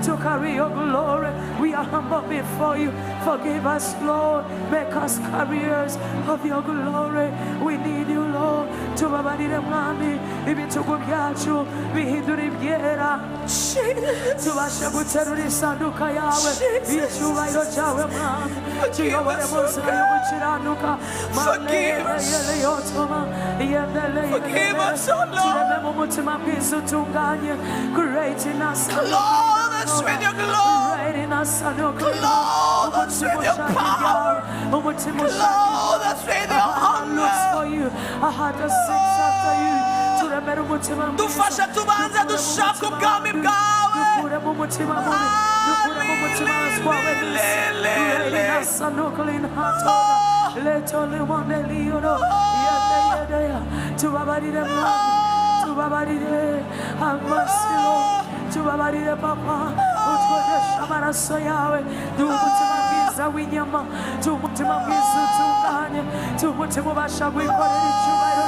To carry your glory, we are humble before you. Forgive us, Lord. Make us carriers of your glory. We need you, Lord. To babarire mwami ibitugu byacu bihindura ibyera. Tubashe guterura isanduka yawe icyubahiro cyawe mwami tuyobore mu nzira yo gukiranuka. Forgive us. Forgive us, oh Lord. Clothe us with your glory. Clothe us with your power. Clothe us with your hunger. Dufashe tubanze dushaka ubwami bwawe. Tubabarire papa utwogesha amaraso yawe umutima mwiza w'inyama umutima mwiza utunganye umutima ubasha kwikorera icyubahiro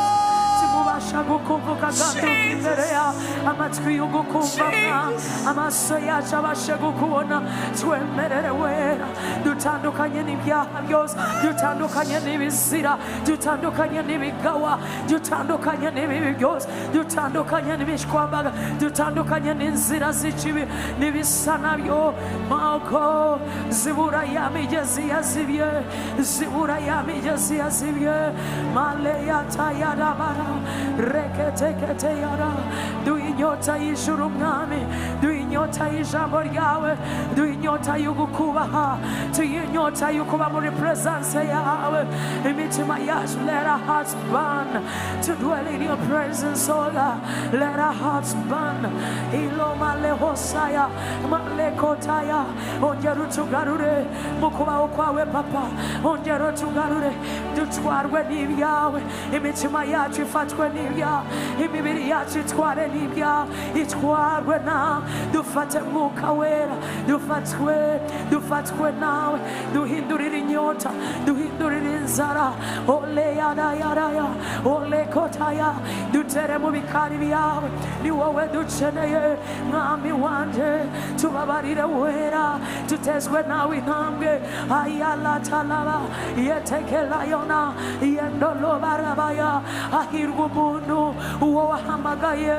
tumubasha gukumbuka kandi imbere ya amatwi yo gukumva amaso yacu abashe gukubona twemerere wera dutandukanye n'ibyaha byose dutandukanye n'ibizira dutandukanye n'ibigawa dutandukanye n'ibibi byose dutandukanye n'ibishwambaga dutandukanye n'inzira z'ikibi n'ibisa nabyo mako zibura ya migezi yazibye zibura ya migezi yazibye maleya tayarabara reketekete yara duinyota y'ijuru mwami duinyota y'ijambo ryawe duinyota y'ugukubaha tuyinyota y'ukuba muri presence yawe imitima yacu let our hearts burn to dwell in your presence oh God let our hearts burn ilo male hosaya male kotaya ongera utugarure mu kubaho kwawe papa ongera utugarure dutwarwe n'ibyawe imitima yacu ifatwe n'ibyawe imibiri yacu itware n'ibyawe itwarwe nawe dufate mwuka wera dufatwe nawe duhindurire inyota duhindurire inzara ole yada yada ya ole kotaya dutere mu bikari byawe ni wowe dukeneye mwami wanje tubabarire wera tutezwe nawe intambwe ayala talaba yetekela yona yendolo barabaya ahirwa umuntu uwo wahamagaye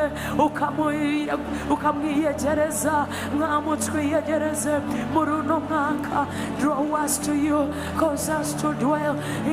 ukamwiyegereza mwamutwiyegereze muri uno mwaka draw us to you cause us to dwell